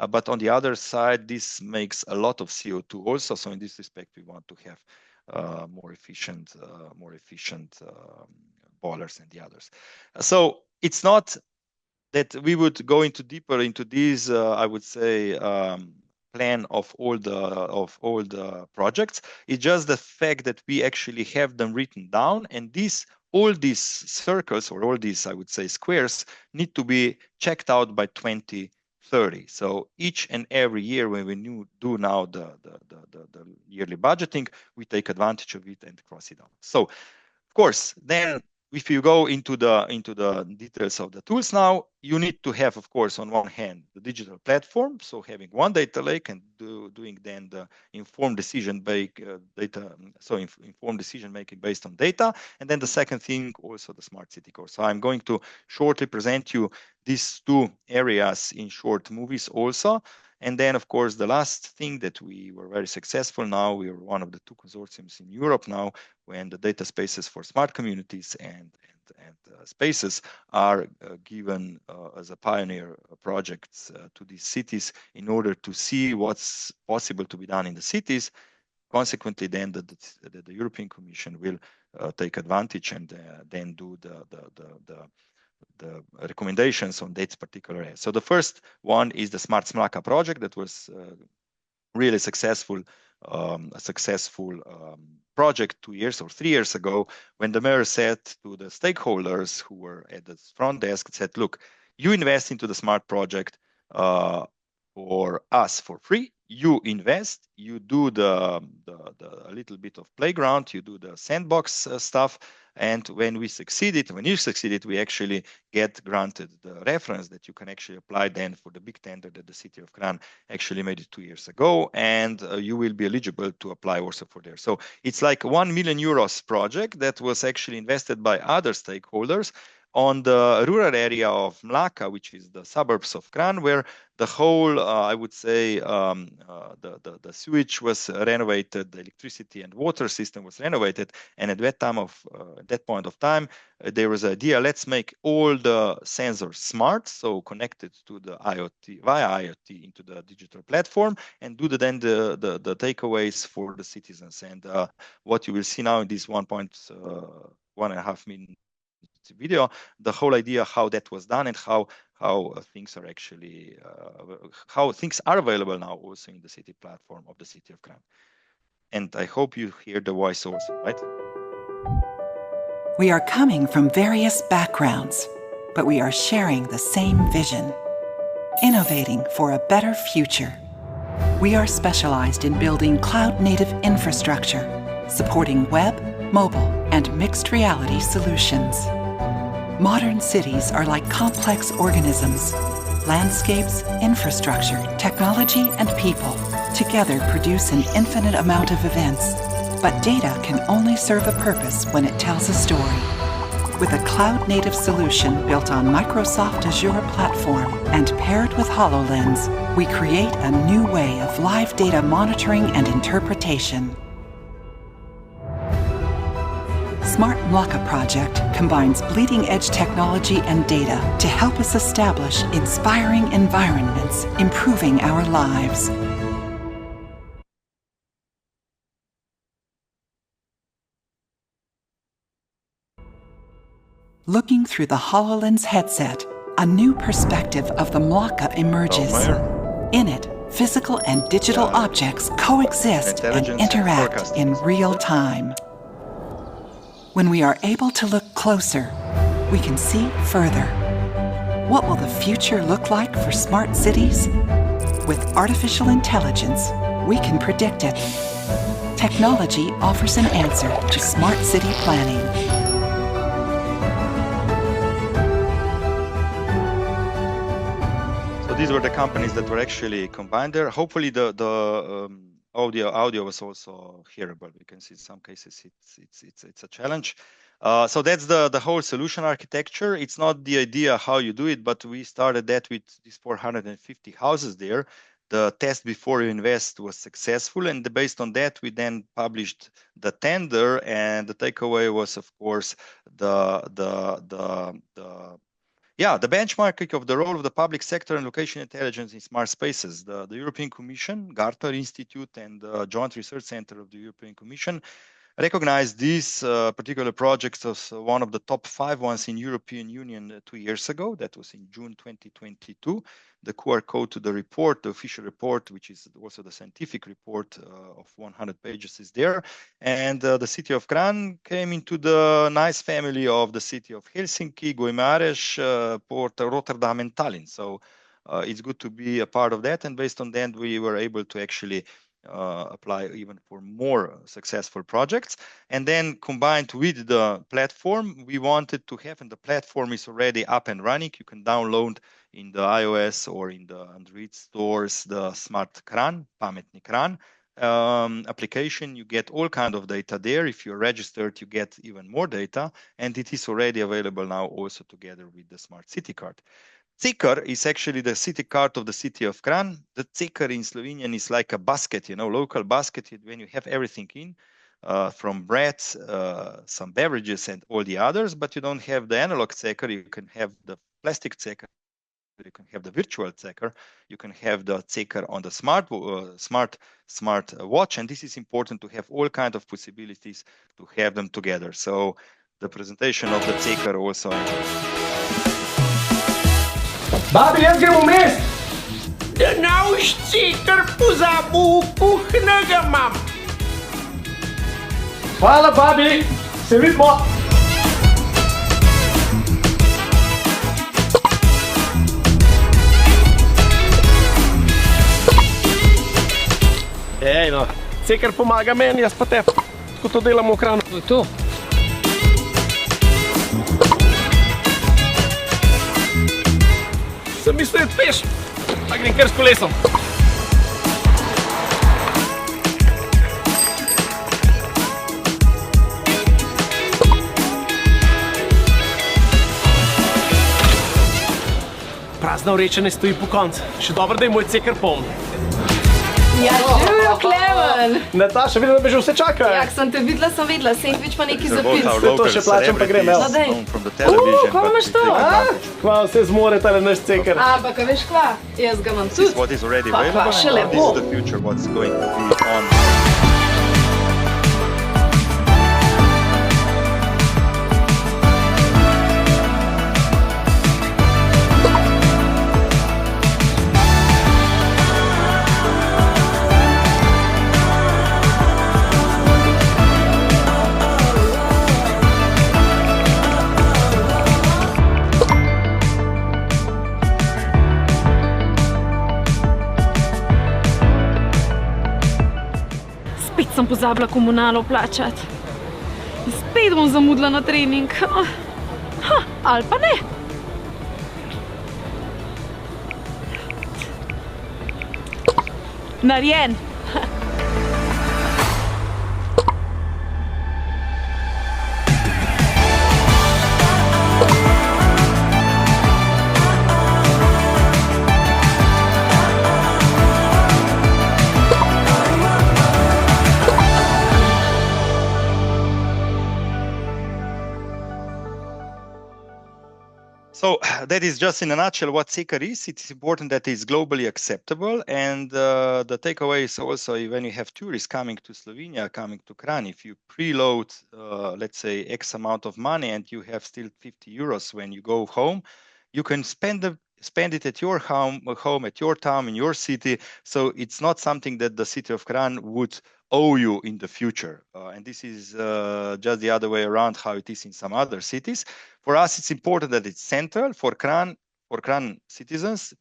But on the other side, this makes a lot of CO2 also. So in this respect, we want to have more efficient boilers and the others. So it's not that we would go into deeper into these, I would say, plan of all the projects. It's just the fact that we actually have them written down, and all these circles, or all these, I would say, squares, need to be checked out by 2030. So each and every year when we do now the yearly budgeting, we take advantage of it and cross it out. So of course, then if you go into the details of the tools now, you need to have, of course, on one hand, the digital platform. So having one data lake and doing then the informed decision making based on data. And then the second thing, also the smart city core. So I'm going to shortly present you these two areas in short movies also. And then, of course, the last thing that we were very successful now, we are one of the 2 consortiums in Europe now, when the data spaces for smart communities and spaces are given as a pioneer projects to these cities in order to see what's possible to be done in the cities. Consequently, then the European Commission will take advantage and then do the recommendations on that particular area. So the first one is the Smart Mlaka project that was really successful, project 2 years or 3 years ago, when the mayor said to the stakeholders who were at the front desk, said, look, you invest into the smart project for us for free. You invest, you do a little bit of playground, you do the sandbox stuff. And when you succeeded, we actually get granted the reference that you can actually apply then for the big tender that the city of Kran actually made it 2 years ago. And you will be eligible to apply also for there. So it's like 1 million euros project that was actually invested by other stakeholders on the rural area of Mlaka, which is the suburbs of Kran, where the whole, I would say, the sewage was renovated, the electricity and water system was renovated, and at that point of time, there was an idea: let's make all the sensors smart, so connected to the IoT via IoT into the digital platform, and do then the takeaways for the citizens. And what you will see now in this 1.5 minute video, the whole idea how that was done and how things are actually how things are available now also in the city platform of the city of Kran. And I hope you hear the voice also, right? We are coming from various backgrounds, but we are sharing the same vision: innovating for a better future. We are specialized in building cloud-native infrastructure, supporting web, mobile, and mixed reality solutions. Modern cities are like complex organisms. Landscapes, infrastructure, technology, and people together produce an infinite amount of events. But data can only serve a purpose when it tells a story. With a cloud-native solution built on Microsoft Azure platform and paired with HoloLens, we create a new way of live data monitoring and interpretation. Smart Mlaka project combines bleeding-edge technology and data to help us establish inspiring environments, improving our lives. Looking through the HoloLens headset, a new perspective of the Mlaka emerges. In it, physical and digital objects coexist and interact in real time. When we are able to look closer, we can see further. What will the future look like for smart cities? With artificial intelligence, we can predict it. Technology offers an answer to smart city planning. So these were the companies that were actually combined there. Hopefully the audio was also hearable. You can see in some cases it's a challenge. So that's the whole solution architecture. It's not the idea how you do it, but we started that with these 450 houses there. The test before you invest was successful, and based on that, we then published the tender. And the takeaway was, of course, the benchmarking of the role of the public sector and location intelligence in smart spaces. The European Commission, Gartner Institute, and the Joint Research Center of the European Commission recognized these particular projects as one of the top 5 ones in European Union 2 years ago. That was in June 2022. The QR code to the report, the official report, which is also the scientific report of 100 pages, is there. And the city of Kranj came into the nice family of the city of Helsinki, Guimarães, Port, Rotterdam, and Tallinn. So it's good to be a part of that. And based on that, we were able to actually apply even for more successful projects. And then combined with the platform, we wanted to have, and the platform is already up and running. You can download in the iOS or in the Android stores the Smart Kranj, Pametni Kranj application. You get all kind of data there. If you're registered, you get even more data, and it is already available now also together with the Smart City Card. Cekar is actually the city card of the city of Kranj. The Cekar in Slovenian is like a basket, local basket when you have everything in, from bread, some beverages, and all the others, but you don't have the analog Cekar. You can have the plastic Cekar. You can have the virtual Cekar. You can have the Cekar on the smart watch, and this is important to have all kinds of possibilities to have them together. So the presentation of the Cekar also. Babi, jaz grem vmes! Da nauš Cekar pozabil, kuhna ga imam. Hvala, babi, se vidimo! Ej, no, Cekar pomaga meni, jaz pa te. Tako to delamo v Kranju. To je to. Sem mislil, da peš, pa grem kar s kolesom. Prazna vreča ne stoji po koncu. Še dobro, da je moj Cekar poln. Ja, živjo, Klemen! Nataša, vidim, da me že vse čakajo. Ja, sem te videla, sendvič pa nekaj za pit. To še plačam, pa grem, evo. Kva imaš to? Kva vse zmore tale naš Cekar. Ampak, a veš kva? Jaz ga imam tudi. Pa še lepo. Spet sem pozabila komunalo plačati. In spet bom zamudila na trening. Ali pa ne. Narejen. So that is just in a nutshell what Seeker is. It's important that it's globally acceptable. And the takeaway is also when you have tourists coming to Slovenia, coming to Kranj, if you preload, let's say, X amount of money and you have still 50 euros when you go home, you can spend it at your home, at your town, in your city. So it's not something that the city of Kranj would owe you in the future. And this is just the other way around how it is in some other cities. For us, it's important that it's central. For Kranj citizens,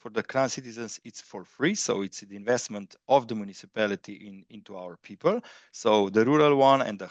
it's for free. So it's the investment of the municipality into our people. So the rural one and the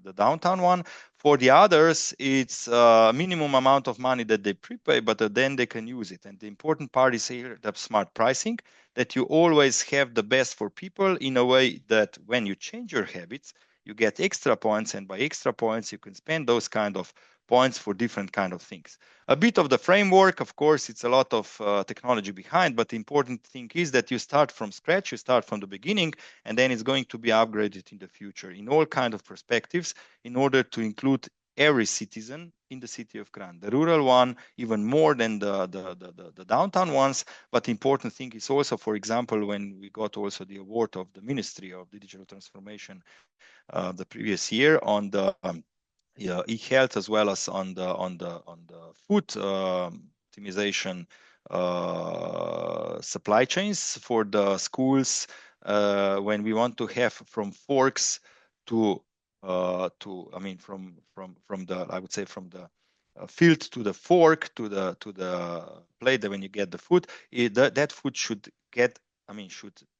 the downtown one. For the others, it's a minimum amount of money that they prepay, but then they can use it. And the important part is here the smart pricing, that you always have the best for people in a way that when you change your habits, you get extra points, and by extra points, you can spend those kind of points for different kind of things. A bit of the framework, of course, it's a lot of technology behind, but the important thing is that you start from scratch, you start from the beginning, and then it's going to be upgraded in the future in all kind of perspectives in order to include every citizen in the city of Kranj. The rural one, even more than the downtown ones. But the important thing is also, for example, when we got also the award of the Ministry of Digital Transformation the previous year on the e-health as well as on the food optimization supply chains for the schools, when we want to have from forks to from the, I would say, from the field to the fork to the plate, that when you get the food, that food should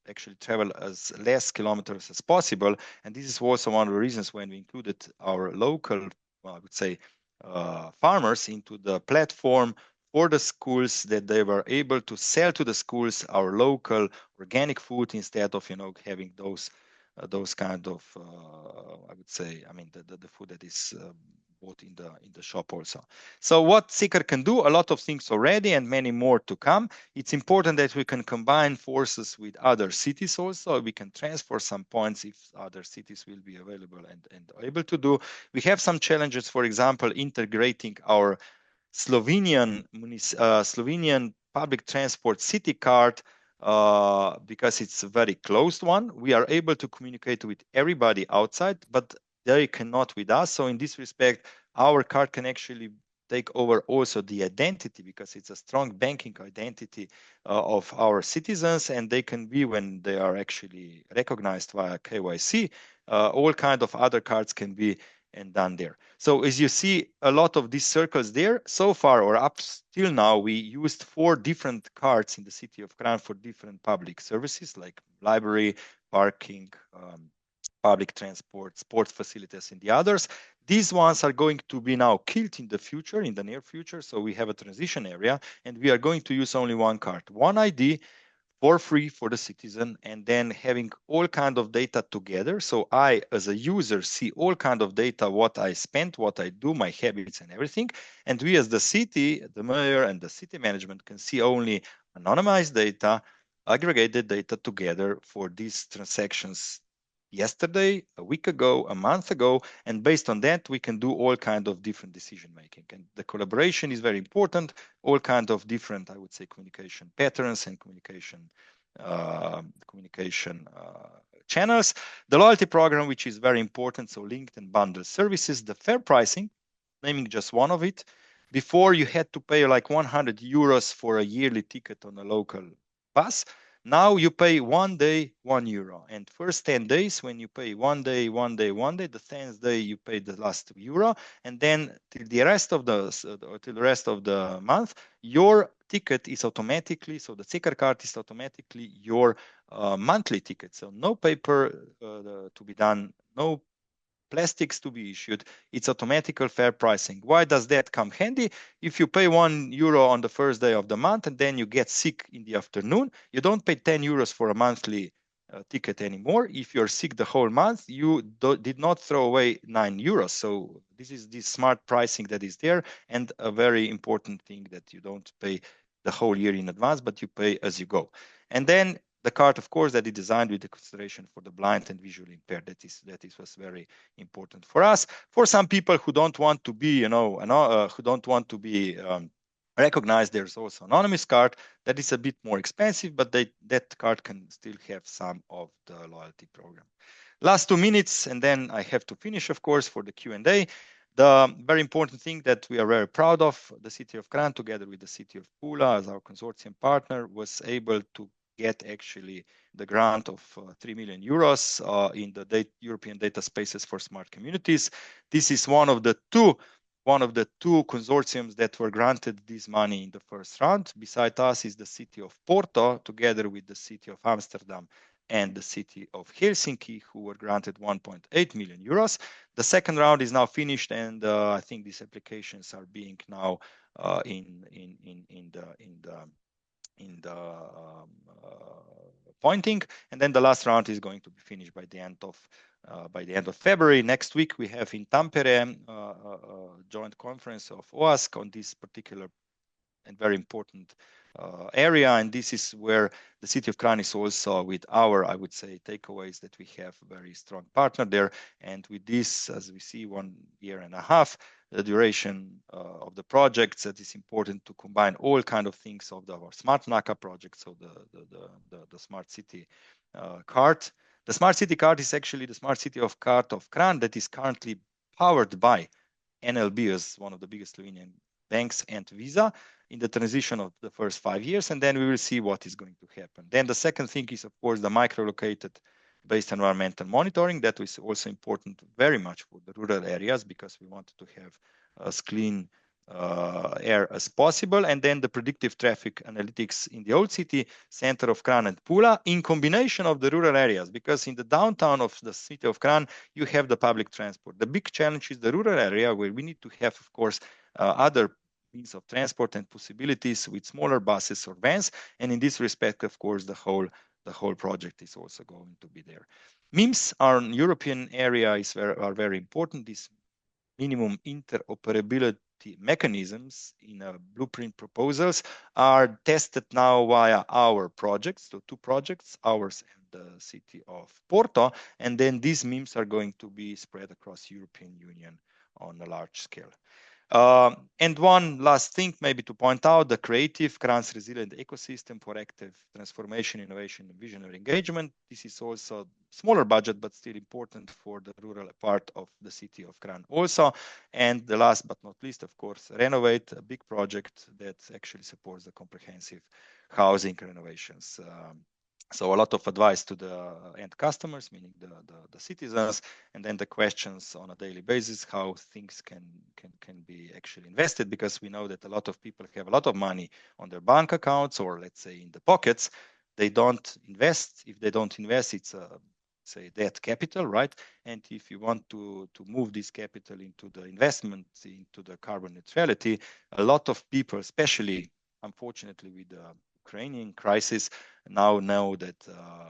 actually travel as less kilometers as possible. And this is also one of the reasons when we included our local, I would say, farmers into the platform for the schools, that they were able to sell to the schools our local organic food instead of having those kind of I would say, the food that is bought in the shop also. So what Seeker can do, a lot of things already and many more to come. It's important that we can combine forces with other cities also. We can transfer some points if other cities will be available and able to do. We have some challenges, for example, integrating our Slovenian public transport city card, because it's a very closed one. We are able to communicate with everybody outside, but they cannot with us. So in this respect, our card can actually take over also the identity, because it's a strong banking identity of our citizens, and they can be, when they are actually recognized via KYC, all kind of other cards can be and done there. So as you see, a lot of these circles there, so far or up till now, we used 4 different cards in the city of Kranj for different public services like library, parking, public transport, sports facilities, and the others. These ones are going to be now killed in the future, in the near future. So we have a transition area, and we are going to use only one card, one ID, for free for the citizen, and then having all kind of data together. So I, as a user, see all kind of data, what I spent, what I do, my habits and everything. And we as the city, the mayor and the city management can see only anonymized data, aggregated data together for these transactions yesterday, a week ago, a month ago, and based on that, we can do all kind of different decision making. And the collaboration is very important, all kind of different, I would say, communication patterns and communication channels. The loyalty program, which is very important, so linked and bundled services, the fair pricing, naming just one of it. Before, you had to pay like 100 euros for a yearly ticket on a local bus. Now you pay 1 day, €1. And first 10 days, when you pay 1 day, 1 day, 1 day, the 10th day you pay the last euro. And then till the rest of the month, your ticket is automatically, so the Seeker card is automatically your monthly ticket. So no paper to be done, no plastics to be issued. It's automatical fair pricing. Why does that come handy? If you pay €1 on the first day of the month and then you get sick in the afternoon, you don't pay 10 euros for a monthly ticket anymore. If you're sick the whole month, you did not throw away 9 euros. So this is the smart pricing that is there, and a very important thing that you don't pay the whole year in advance, but you pay as you go. And then the card, of course, that is designed with the consideration for the blind and visually impaired. That was very important for us. For some people who don't want to be, who don't want to be recognize there's also anonymous card that is a bit more expensive, but that card can still have some of the loyalty program. Last 2 minutes, and then I have to finish, of course, for the Q&A. The very important thing that we are very proud of, the city of Kran, together with the city of Pula as our consortium partner, was able to get actually the grant of 3 million euros in the European Data Spaces for Smart Communities. This is one of the two consortiums that were granted this money in the first round. Beside us is the city of Porto, together with the city of Amsterdam and the city of Helsinki, who were granted 1.8 million euros. The second round is now finished, and I think these applications are being now in the pointing, and then the last round is going to be finished by the end of February. Next week we have in Tampere a joint conference of OASC on this particular and very important area, and this is where the city of Kran is also with our, I would say, takeaways that we have a very strong partner there. And with this, as we see, 1.5 years, the duration of the projects, that is important to combine all kind of things of our Smart NACA project, so the Smart City card. The Smart City card is actually the Smart City card of Kran that is currently powered by NLB as one of the biggest Slovenian banks and Visa in the transition of the first 5 years, and then we will see what is going to happen. Then the second thing is, of course, the micro-located based environmental monitoring. That is also important very much for the rural areas, because we wanted to have as clean air as possible. And then the predictive traffic analytics in the old city center of Kran and Pula in combination of the rural areas, because in the downtown of the city of Kran, you have the public transport. The big challenge is the rural area, where we need to have, of course, other means of transport and possibilities with smaller buses or vans. And in this respect, of course, the whole project is also going to be there. MIMS are in European area are very important. These minimum interoperability mechanisms in blueprint proposals are tested now via our projects, so 2 projects, ours and the city of Porto, and then these MIMS are going to be spread across European Union on a large scale. And one last thing maybe to point out, the creative Kran's resilient ecosystem for active transformation, innovation, and visionary engagement. This is also smaller budget, but still important for the rural part of the city of Kran also. And the last but not least, of course, Renovate, a big project that actually supports the comprehensive housing renovations. So a lot of advice to the end customers, meaning the citizens, and then the questions on a daily basis, how things can be actually invested, because we know that a lot of people have a lot of money on their bank accounts, or let's say in the pockets. They don't invest. If they don't invest, it's say debt capital, right? And if you want to move this capital into the investment, into the carbon neutrality, a lot of people, especially unfortunately with the Ukrainian crisis, now know that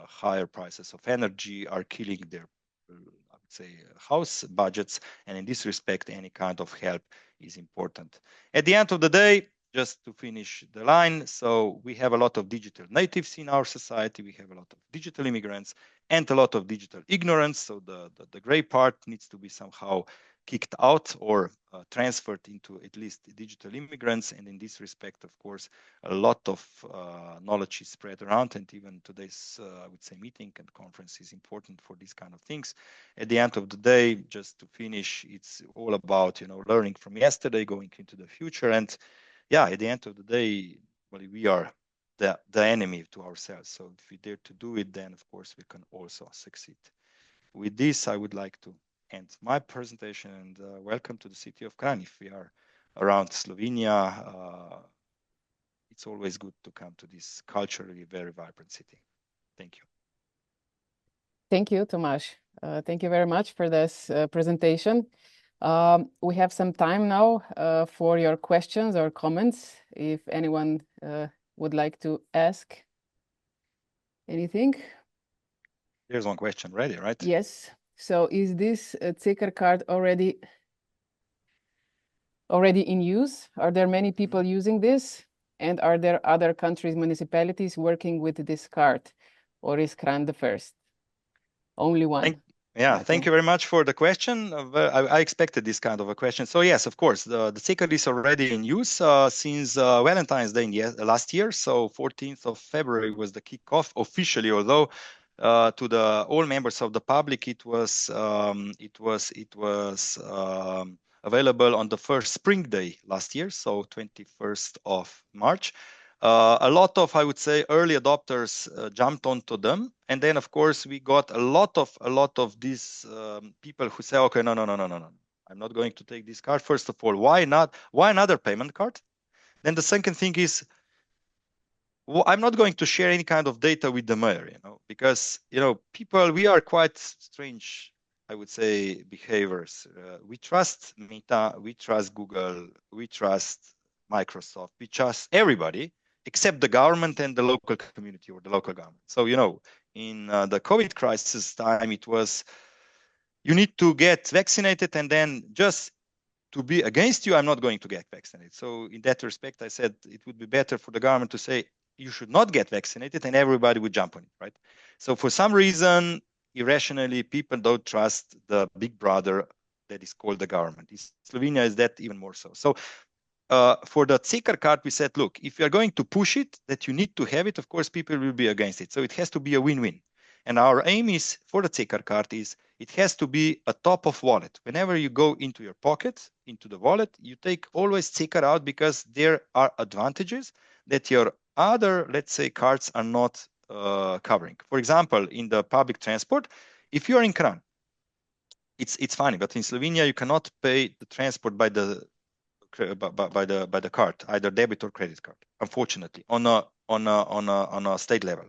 higher prices of energy are killing their, I would say, house budgets. And in this respect, any kind of help is important. At the end of the day, just to finish the line, so we have a lot of digital natives in our society. We have a lot of digital immigrants and a lot of digital ignorance. So the gray part needs to be somehow kicked out or transferred into at least digital immigrants. And in this respect, of course, a lot of knowledge is spread around. And even today's, I would say, meeting and conference is important for these kind of things. At the end of the day, just to finish, it's all about, learning from yesterday, going into the future. And yeah, at the end of the day, well, we are the enemy to ourselves. So if we dare to do it, then of course we can also succeed. With this, I would like to end my presentation, and welcome to the city of Kran. If we are around Slovenia, it's always good to come to this culturally very vibrant city. Thank you. Thank you, Tomasz. Thank you very much for this presentation. We have some time now for your questions or comments. If anyone would like to ask anything. There's one question ready, right? Yes. So is this Ceker card already in use? Are there many people using this? And are there other countries, municipalities working with this card? Or is Kran the first? Only one? Yeah, thank you very much for the question. I expected this kind of a question. So yes, of course, the ticker is already in use since Valentine's Day last year. So 14th of February was the kickoff officially, although to the all members of the public, it was available on the first spring day last year, so 21st of March. A lot of, I would say, early adopters jumped onto them, and then of course we got a lot of these people who say, okay, no, I'm not going to take this card. First of all, why not? Why another payment card? Then the second thing is, well, I'm not going to share any kind of data with the mayor, because people, we are quite strange, I would say, behaviors. We trust Meta, we trust Google, we trust Microsoft, we trust everybody except the government and the local community or the local government. So, in the COVID crisis time, it was, you need to get vaccinated, and then just to be against you, I'm not going to get vaccinated. So in that respect, I said it would be better for the government to say, you should not get vaccinated, and everybody would jump on it, right? So for some reason, irrationally, people don't trust the big brother that is called the government. In Slovenia is that even more so. So for the Cekar card, we said, look, if you're going to push it, that you need to have it, of course, people will be against it. So it has to be a win-win. And our aim is, for the Cekar card, is it has to be a top of wallet. Whenever you go into your pocket, into the wallet, you take always Cekar out, because there are advantages that your other, let's say, cards are not covering. For example, in the public transport, if you're in Kran, it's funny, but in Slovenia, you cannot pay the transport by the card, either debit or credit card, unfortunately, on a state level.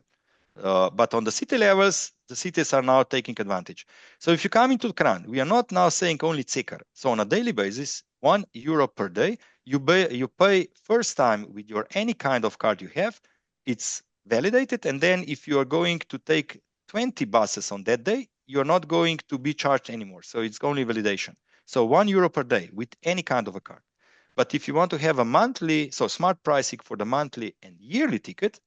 But on the city levels, the cities are now taking advantage. So if you come into Kran, we are not now saying only Cekar. So on a daily basis, €1 per day, you pay first time with your any kind of card you have, it's validated. And then if you are going to take 20 buses on that day, you're not going to be charged anymore. So it's only validation. So €1 per day with any kind of a card. But if you want to have a monthly, so smart pricing for the monthly and yearly ticket,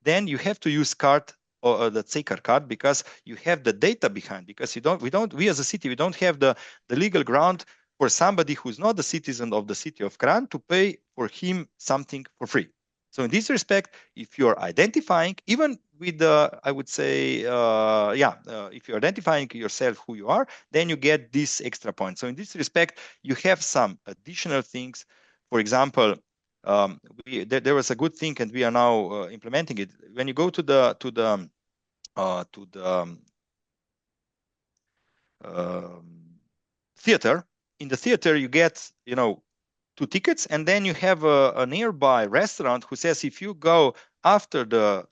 then you have to use card or the Cekar card, because you have the data behind. Because we as a city, we don't have the legal ground for somebody who's not a citizen of the city of Kran to pay for him something for free. So in this respect, if you're identifying, even with the, I would say, if you're identifying yourself who you are, then you get this extra point. So in this respect, you have some additional things. For example, there was a good thing, and we are now implementing it. When you go to the theater, in the theater you get 2 tickets, and then you have a nearby restaurant who says, if you go after the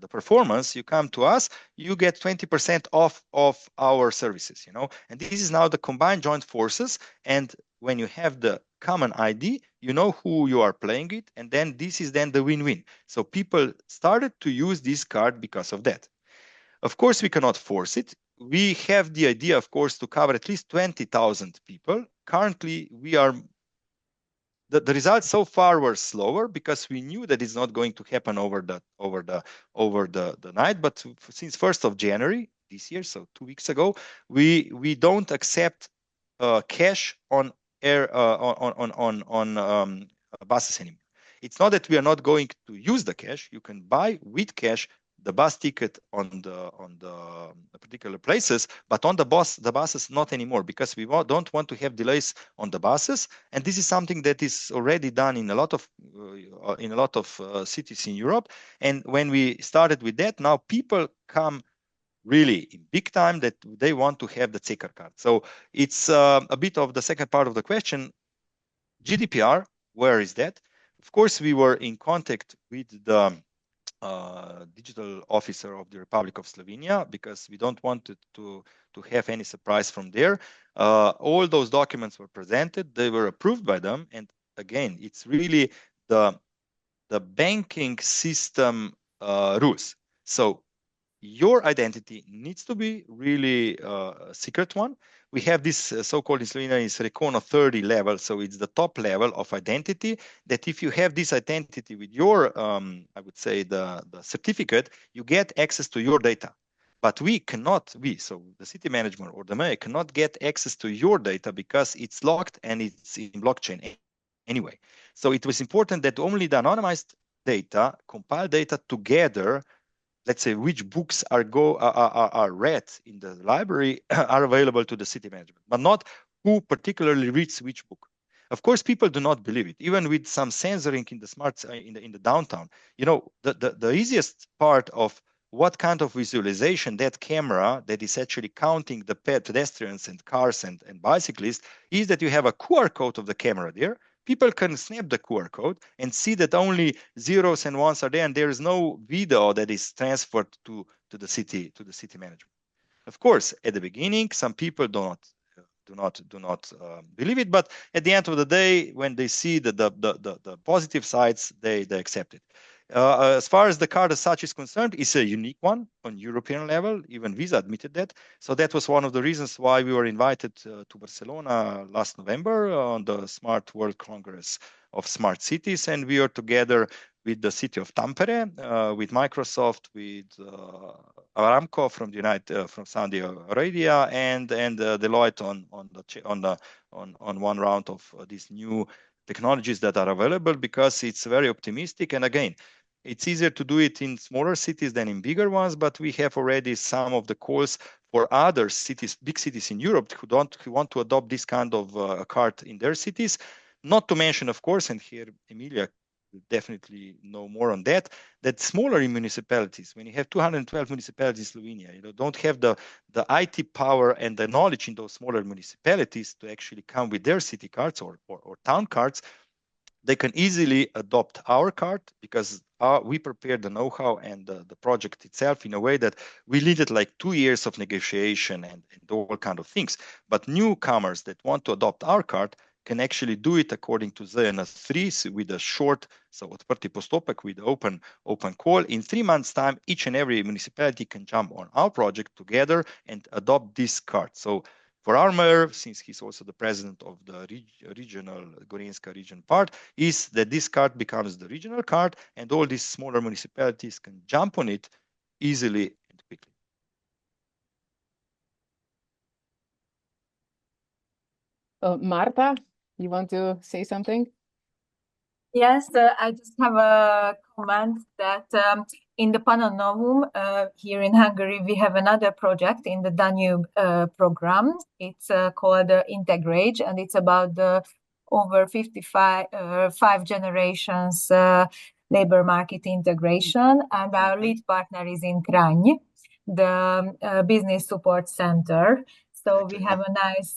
performance, you come to us, you get 20% off of our services. And this is now the combined joint forces. And when you have the common ID, you know who you are playing it, and then this is then the win-win. So people started to use this card because of that. Of course, we cannot force it. We have the idea, of course, to cover at least 20,000 people. Currently, we are the results so far were slower, because we knew that it's not going to happen over the night. But since 1st of January this year, so 2 weeks ago, we don't accept cash on buses anymore. It's not that we are not going to use the cash. You can buy with cash the bus ticket on the particular places, but on the buses not anymore, because we don't want to have delays on the buses. And this is something that is already done in a lot of cities in Europe. And when we started with that, now people come really in big time that they want to have the Cekar card. So it's a bit of the second part of the question. GDPR, where is that? Of course, we were in contact with the digital officer of the Republic of Slovenia, because we don't want to have any surprise from there. All those documents were presented, they were approved by them. And again, it's really the banking system rules. So your identity needs to be really a secret one. We have this so-called in Slovenia is Recono 30 level. So it's the top level of identity, that if you have this identity with your, I would say the certificate, you get access to your data. But so the city management or the mayor cannot get access to your data because it's locked and it's in blockchain anyway. So it was important that only the anonymized data, compiled data together, let's say which books are read in the library are available to the city management, but not who particularly reads which book. Of course, people do not believe it, even with some censoring in the in the downtown. You know, the easiest part of what kind of visualization that camera that is actually counting the pedestrians and cars and bicyclists is that you have a QR code of the camera there. People can snap the QR code and see that only zeros and ones are there, and there is no video that is transferred to the city management. Of course, at the beginning, some people do not believe it, but at the end of the day, when they see the positive sides, they accept it. As far as the card as such is concerned, it's a unique one on European level. Even Visa admitted that. So that was one of the reasons why we were invited to Barcelona last November on the Smart World Congress of Smart Cities, and we are together with the city of Tampere, with Microsoft, with Aramco from from Saudi Arabia, and Deloitte on one round of these new technologies that are available, because it's very optimistic. And again, it's easier to do it in smaller cities than in bigger ones, but we have already some of the calls for other cities, big cities in Europe, who want to adopt this kind of card in their cities. Not to mention, of course, and here Emilia will definitely know more on that smaller municipalities, when you have 212 municipalities in Slovenia, don't have the IT power and the knowledge in those smaller municipalities to actually come with their city cards or town cards. They can easily adopt our card because we prepared the know-how and the project itself in a way that we needed like 2 years of negotiation and all kind of things. But newcomers that want to adopt our card can actually do it according to ZN3, so with a short, so odprti postopek with open call. In 3 months' time, each and every municipality can jump on our project together and adopt this card. So for our mayor, since he's also the president of the regional Gorenjska region part, is that this card becomes the regional card, and all these smaller municipalities can jump on it easily and quickly. Marta, you want to say something? Yes, I just have a comment that in the Pananovum here in Hungary, we have another project in the Danube program. It's called Integrage, and it's about the over 5 generations labor market integration. And our lead partner is in Kranj, the business support center. So we have a nice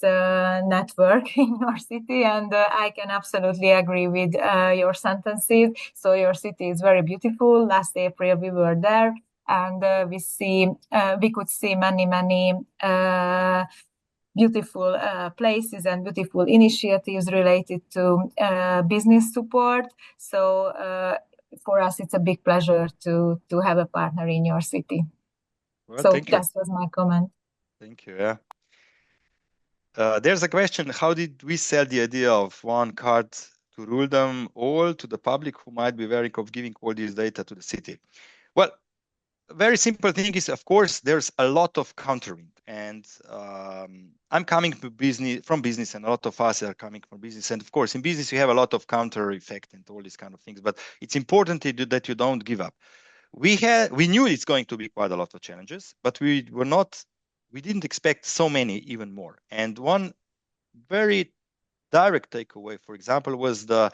network in your city, and I can absolutely agree with your sentences. So your city is very beautiful. Last April we were there, and we could see many beautiful places and beautiful initiatives related to business support. So for us, it's a big pleasure to have a partner in your city. Well, so that was my comment. Thank you. Yeah. There's a question: how did we sell the idea of one card to rule them all to the public who might be wary of giving all this data to the city? Well, a very simple thing is, of course, there's a lot of countering, and I'm coming from business, and a lot of us are coming from business. And of course, in business, you have a lot of counter effect and all these kind of things, but it's important that you don't give up. We knew it's going to be quite a lot of challenges, but we didn't expect so many, even more. And one very direct takeaway, for example, was the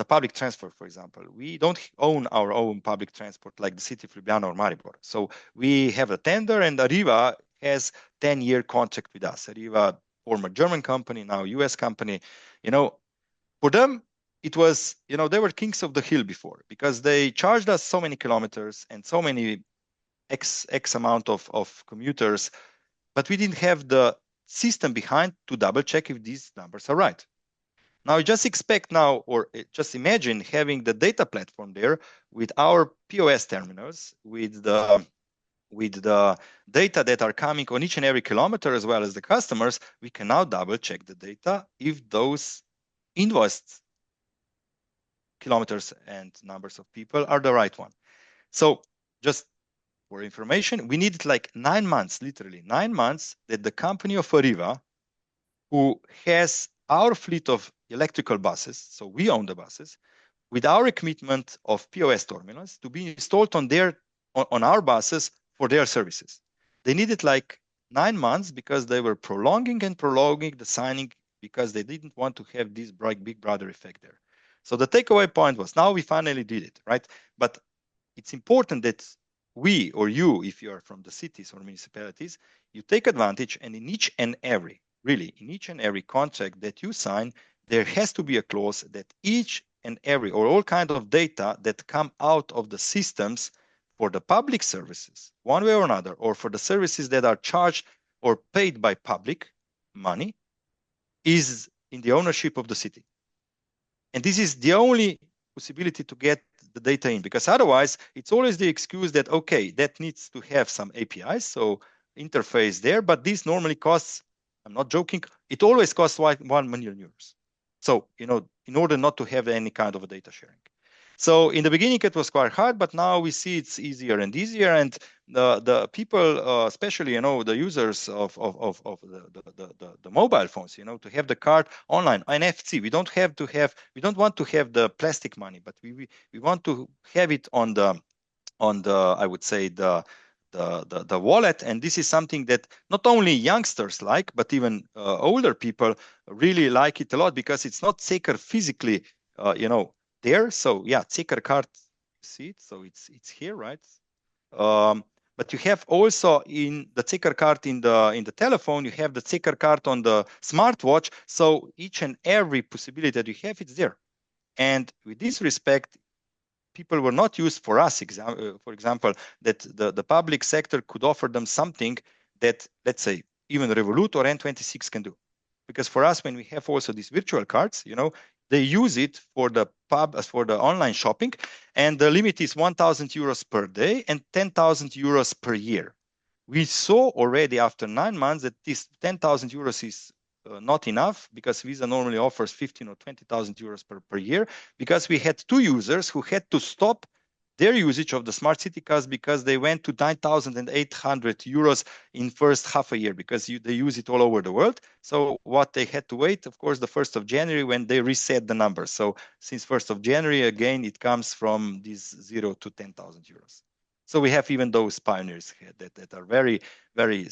public transport. For example, we don't own our own public transport like the city of Ljubljana or Maribor. So we have a tender, and Arriva has 10-year contract with us. Arriva, former German company, now US company. For them, it was, they were kings of the hill before, because they charged us so many kilometers and so many X amount of commuters, but we didn't have the system behind to double check if these numbers are right. Now just imagine having the data platform there with our POS terminals, with the data that are coming on each and every kilometer, as well as the customers. We can now double check the data if those invoiced kilometers and numbers of people are the right one. So just for information, we needed like 9 months, literally 9 months, that the company of Arriva, who has our fleet of electrical buses, so we own the buses, with our equipment of POS terminals to be installed on our buses for their services. They needed like 9 months because they were prolonging the signing because they didn't want to have this big brother effect there. So the takeaway point was, now we finally did it, right? But it's important that we or you, if you are from the cities or municipalities, you take advantage, and in each and every contract that you sign, there has to be a clause that each and every or all kind of data that come out of the systems for the public services, one way or another, or for the services that are charged or paid by public money, is in the ownership of the city. And this is the only possibility to get the data in, because otherwise it's always the excuse that, okay, that needs to have some APIs, so interface there, but this normally costs, I'm not joking, it always costs 1 million euros. So, in order not to have any kind of a data sharing. So in the beginning, it was quite hard, but now we see it's easier and easier. And the people, especially, the users of the mobile phones, to have the card online, NFC, we don't want to have the plastic money, but we want to have it on the, I would say, the wallet. And this is something that not only youngsters like, but even older people really like it a lot, because it's not safer physically, there. So yeah, Zeker card, see it, so it's here, right? But you have also in the Zeker card in the telephone, you have the Zeker card on the smartwatch. So each and every possibility that you have, it's there. And with this respect, people were not used for us, for example, that the public sector could offer them something that, let's say, even Revolut or N26 can do. Because for us, when we have also these virtual cards, they use it for the online shopping, and the limit is 1,000 euros per day and 10,000 euros per year. We saw already after 9 months that this 10,000 euros is not enough, because Visa normally offers 15 or 20,000 euros per year, because we had 2 users who had to stop their usage of the smart city cards because they went to 9,800 euros in first half a year, because they use it all over the world. So what they had to wait, of course, the 1st of January when they reset the number. So since 1st of January, again, it comes from this 0 to 10,000 euros. So we have even those pioneers here that are very, very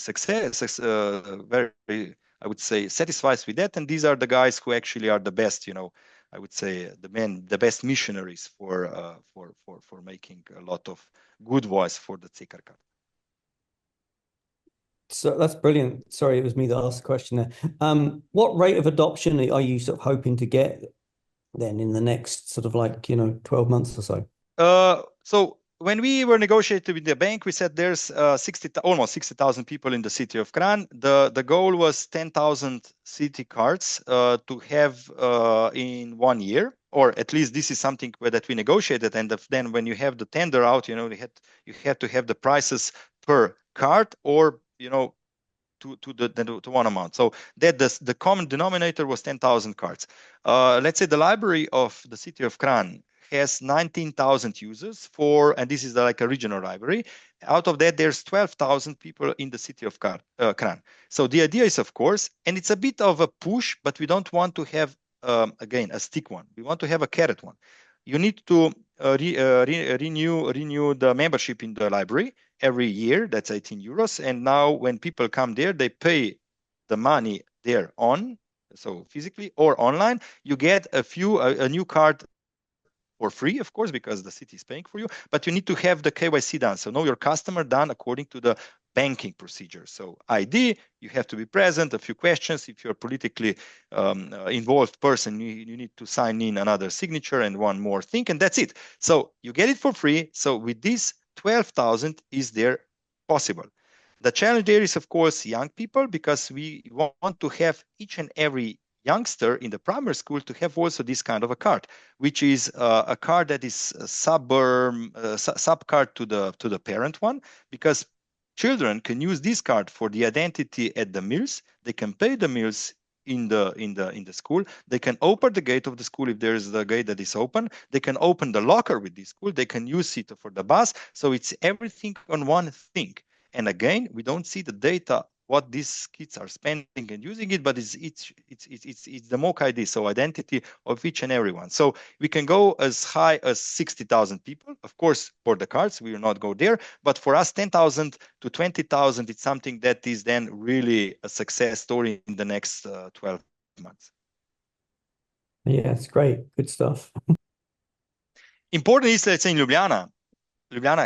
very, I would say, satisfied with that. And these are the guys who actually are the best, I would say, the best missionaries for making a lot of good voice for the Zeker card. So that's brilliant. Sorry, it was me that asked the question there. What rate of adoption are you sort of hoping to get then in the next sort of 12 months or so? So when we were negotiating with the bank, we said there's almost 60,000 people in the city of Kran. The goal was 10,000 city cards to have in 1 year, or at least this is something that we negotiated. And then when you have the tender out, you had to have the prices per card, or to one amount. So that the common denominator was 10,000 cards. Let's say the library of the city of Kran has 19,000 users and this is like a regional library. Out of that, there's 12,000 people in the city of Kran. So the idea is, of course, and it's a bit of a push, but we don't want to have, again, a stick one. We want to have a carrot one. You need to renew the membership in the library every year. That's 18 euros. And now when people come there, they pay the money there so physically or online. You get a new card for free, of course, because the city is paying for you, but you need to have the KYC done. So know your customer done according to the banking procedure. So ID, you have to be present, a few questions. If you're a politically involved person, you need to sign in another signature and one more thing, and that's it. So you get it for free. So with this 12,000 is there possible. The challenge there is, of course, young people, because we want to have each and every youngster in the primary school to have also this kind of a card, which is a card that is a sub card to the parent one, because children can use this card for the identity at the meals. They can pay the meals in the school. They can open the gate of the school if there is the gate that is open. They can open the locker with this school. They can use it for the bus. So it's everything on one thing. And again, we don't see the data what these kids are spending and using it, but it's the MOC ID, so identity of each and everyone. So we can go as high as 60,000 people. Of course, for the cards, we will not go there, but for us, 10,000 to 20,000, it's something that is then really a success story in the next 12 months. Yeah, it's great. Good stuff. Important is, let's say in Ljubljana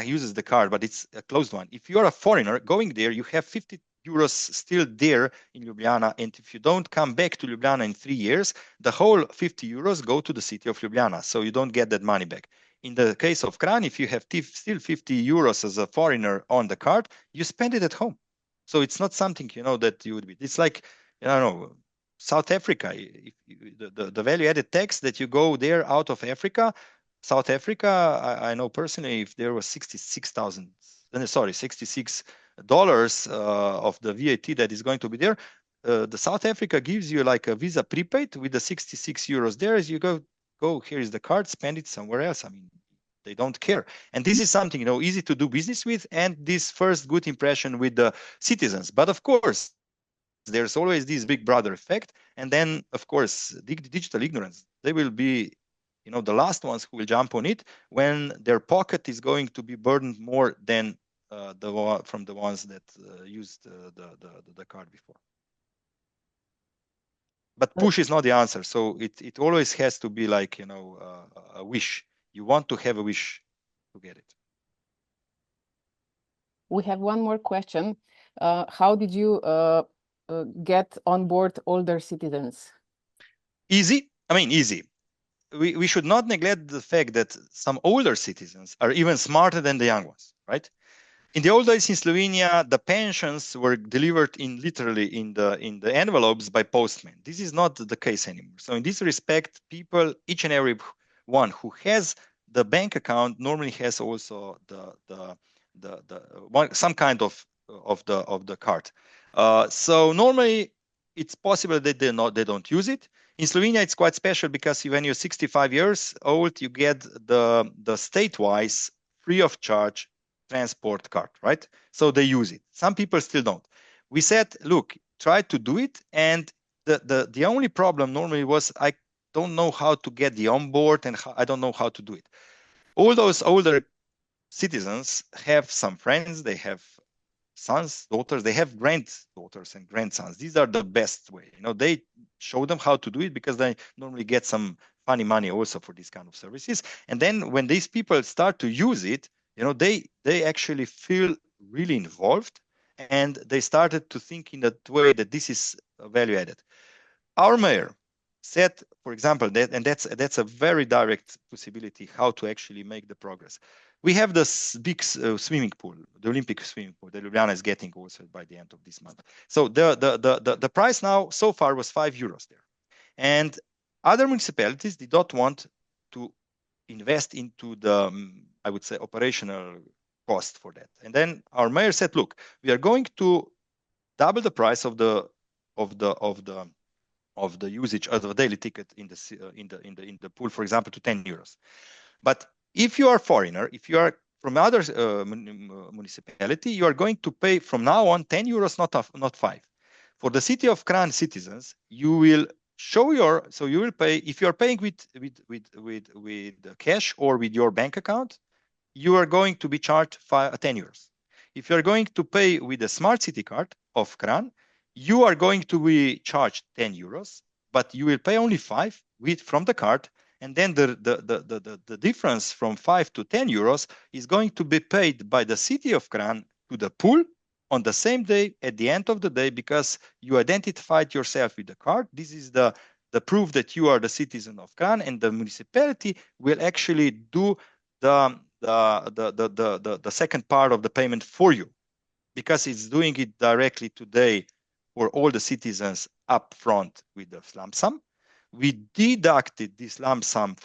uses the card, but it's a closed one. If you're a foreigner going there, you have 50 euros still there in Ljubljana. And if you don't come back to Ljubljana in 3 years, the whole 50 euros go to the city of Ljubljana. So you don't get that money back. In the case of Kranj, if you have still 50 euros as a foreigner on the card, you spend it at home. So it's not something, that you would be. It's like, South Africa. If the value-added tax that you go there out of Africa, South Africa, I know personally, if there was $66 of the VAT that is going to be there, the South Africa gives you like a Visa prepaid with the 66 euros there. As you go, here is the card, spend it somewhere else. I mean, they don't care. And this is something, easy to do business with, and this first good impression with the citizens. But of course, there's always this big brother effect. And then, of course, digital ignorance, they will be the last ones who will jump on it when their pocket is going to be burdened more than from the ones that used the card before. But push is not the answer. So it always has to be like, a wish. You want to have a wish to get it. We have one more question. How did you get on board older citizens? Easy. I mean, easy. We should not neglect the fact that some older citizens are even smarter than the young ones, right? In the old days in Slovenia, the pensions were delivered literally in the envelopes by postmen. This is not the case anymore. So in this respect, people, each and every one who has the bank account normally has also some kind of the card. So normally it's possible that they don't use it. In Slovenia, it's quite special because when you're 65 years old, you get the state-wise free of charge transport card, right? So they use it. Some people still don't. We said, look, try to do it. And the only problem normally was I don't know how to get the onboard and I don't know how to do it. All those older citizens have some friends, they have sons, daughters, they have granddaughters and grandsons. These are the best way. They show them how to do it because they normally get some funny money also for these kind of services. And then when these people start to use it, they actually feel really involved and they started to think in that way that this is value added. Our mayor said, for example, that's a very direct possibility how to actually make the progress. We have this big swimming pool, the Olympic swimming pool that Ljubljana is getting also by the end of this month. So the price now so far was 5 euros there. And other municipalities did not want to invest into the, I would say, operational cost for that. And then our mayor said, look, we are going to double the price of the usage of the daily ticket in the pool, for example, to 10 euros. But if you are a foreigner, if you are from other municipality, you are going to pay from now on 10 euros, not 5. For the city of Kranj citizens, you will you will pay, if you are paying with cash or with your bank account, you are going to be charged 10 euros. If you are going to pay with a smart city card of Kranj, you are going to be charged 10 euros, but you will pay only 5 from the card. And then the difference from 5 to 10 euros is going to be paid by the city of Kranj to the pool on the same day at the end of the day, because you identified yourself with the card. This is the proof that you are the citizen of Kranj, and the municipality will actually do the second part of the payment for you, because it's doing it directly today for all the citizens up front with the lump sum. We deducted this lump sum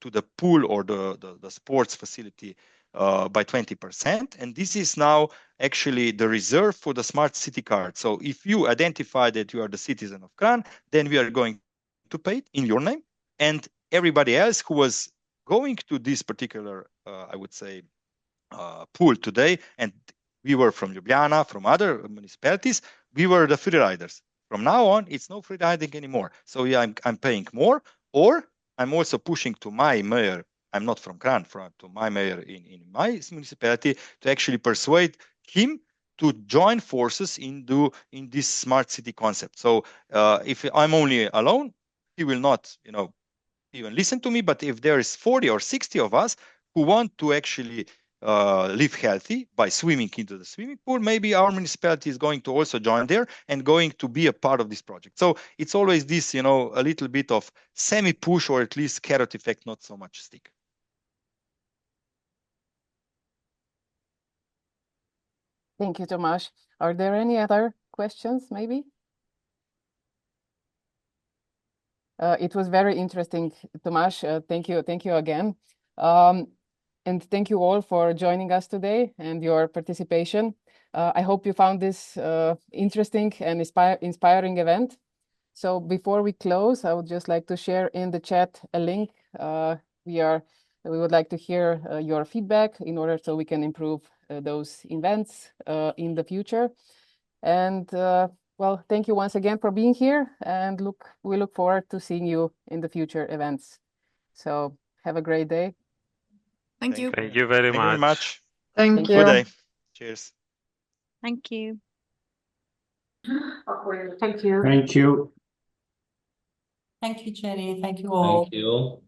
to the pool or the sports facility by 20%. And this is now actually the reserve for the smart city card. So if you identify that you are the citizen of Kran, then we are going to pay it in your name. And everybody else who was going to this particular, I would say, pool today, and we were from Ljubljana, from other municipalities, we were the free riders. From now on, it's no free riding anymore. So yeah, I'm paying more, or I'm also pushing to my mayor. I'm not from Kran, to my mayor in my municipality to actually persuade him to join forces in this smart city concept. So if I'm only alone, he will not, even listen to me. But if there is 40 or 60 of us who want to actually live healthy by swimming into the swimming pool, maybe our municipality is going to also join there and going to be a part of this project. So it's always this, a little bit of semi-push or at least carrot effect, not so much stick. Thank you, Tomasz. Are there any other questions, maybe? It was very interesting, Tomasz. Thank you again. And thank you all for joining us today and your participation. I hope you found this interesting and inspiring event. So before we close, I would just like to share in the chat a link. We would like to hear your feedback in order so we can improve those events in the future. And well, thank you once again for being here, and we look forward to seeing you in the future events. So have a great day. Thank you. Thank you very much. Thank you. Good day. Cheers. Thank you. Thank you. Thank you. Thank you, Jenny. Thank you all. Thank you.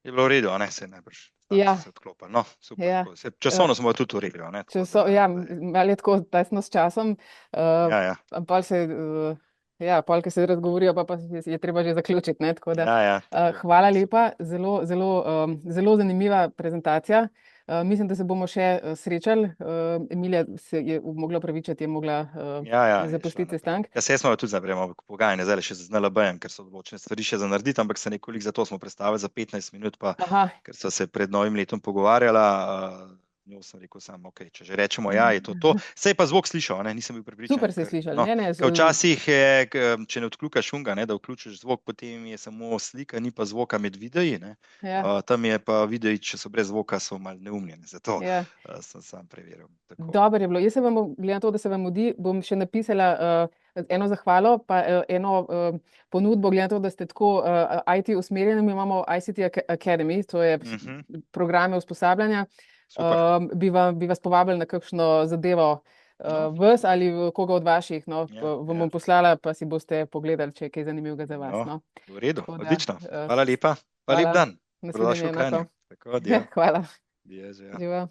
Je bilo v redu, a ne, se najbrž. Ja. Se odklopa. No, super. Ja. Časovno smo tudi v redu, ne? Ja, malo je tako tesno s časom. Ja. Pol se, pol, ko se razgovorijo, pa je treba že zaključiti, ne? Tako da, hvala lepa, zelo zanimiva prezentacija. Mislim, da se bomo še srečali. Emilija se je mogla opravičiti, je mogla zapustiti sestank. Ja, se smo tudi zdaj pogajanje, zdaj še z NLB-jem, ker so odločene stvari še za narediti, ampak se nekoliko zato smo predstavili za 15 minut, pa ker so se pred novim letom pogovarjala. Njo sem rekel sam, ok, če že rečemo je to. Se je pa zvok slišal, ne? Nisem bil prepričan. Super se slišal. No, včasih je, če ne odkljukaš šunga, ne, da vključiš zvok, potem je samo slika, ni pa zvoka med videi, ne. Tam je pa videi, če so brez zvoka, so malo neumljeni, zato sem sam preveril. Dobro je bilo. Jaz se vam, glede na to, da se vam mudi, bom še napisala eno zahvalo, pa eno ponudbo, glede na to, da ste tako IT usmerjeni. Mi imamo ICT Academy, to je programe usposabljanja. Bi vas povabili na kakšno zadevo vas ali koga od vaših, vam bom poslala, pa si boste pogledali, če je kaj zanimivega za vas. V redu, odlično. Hvala lepa. Pa lep dan. Naslednje enako. Hvala. Živa.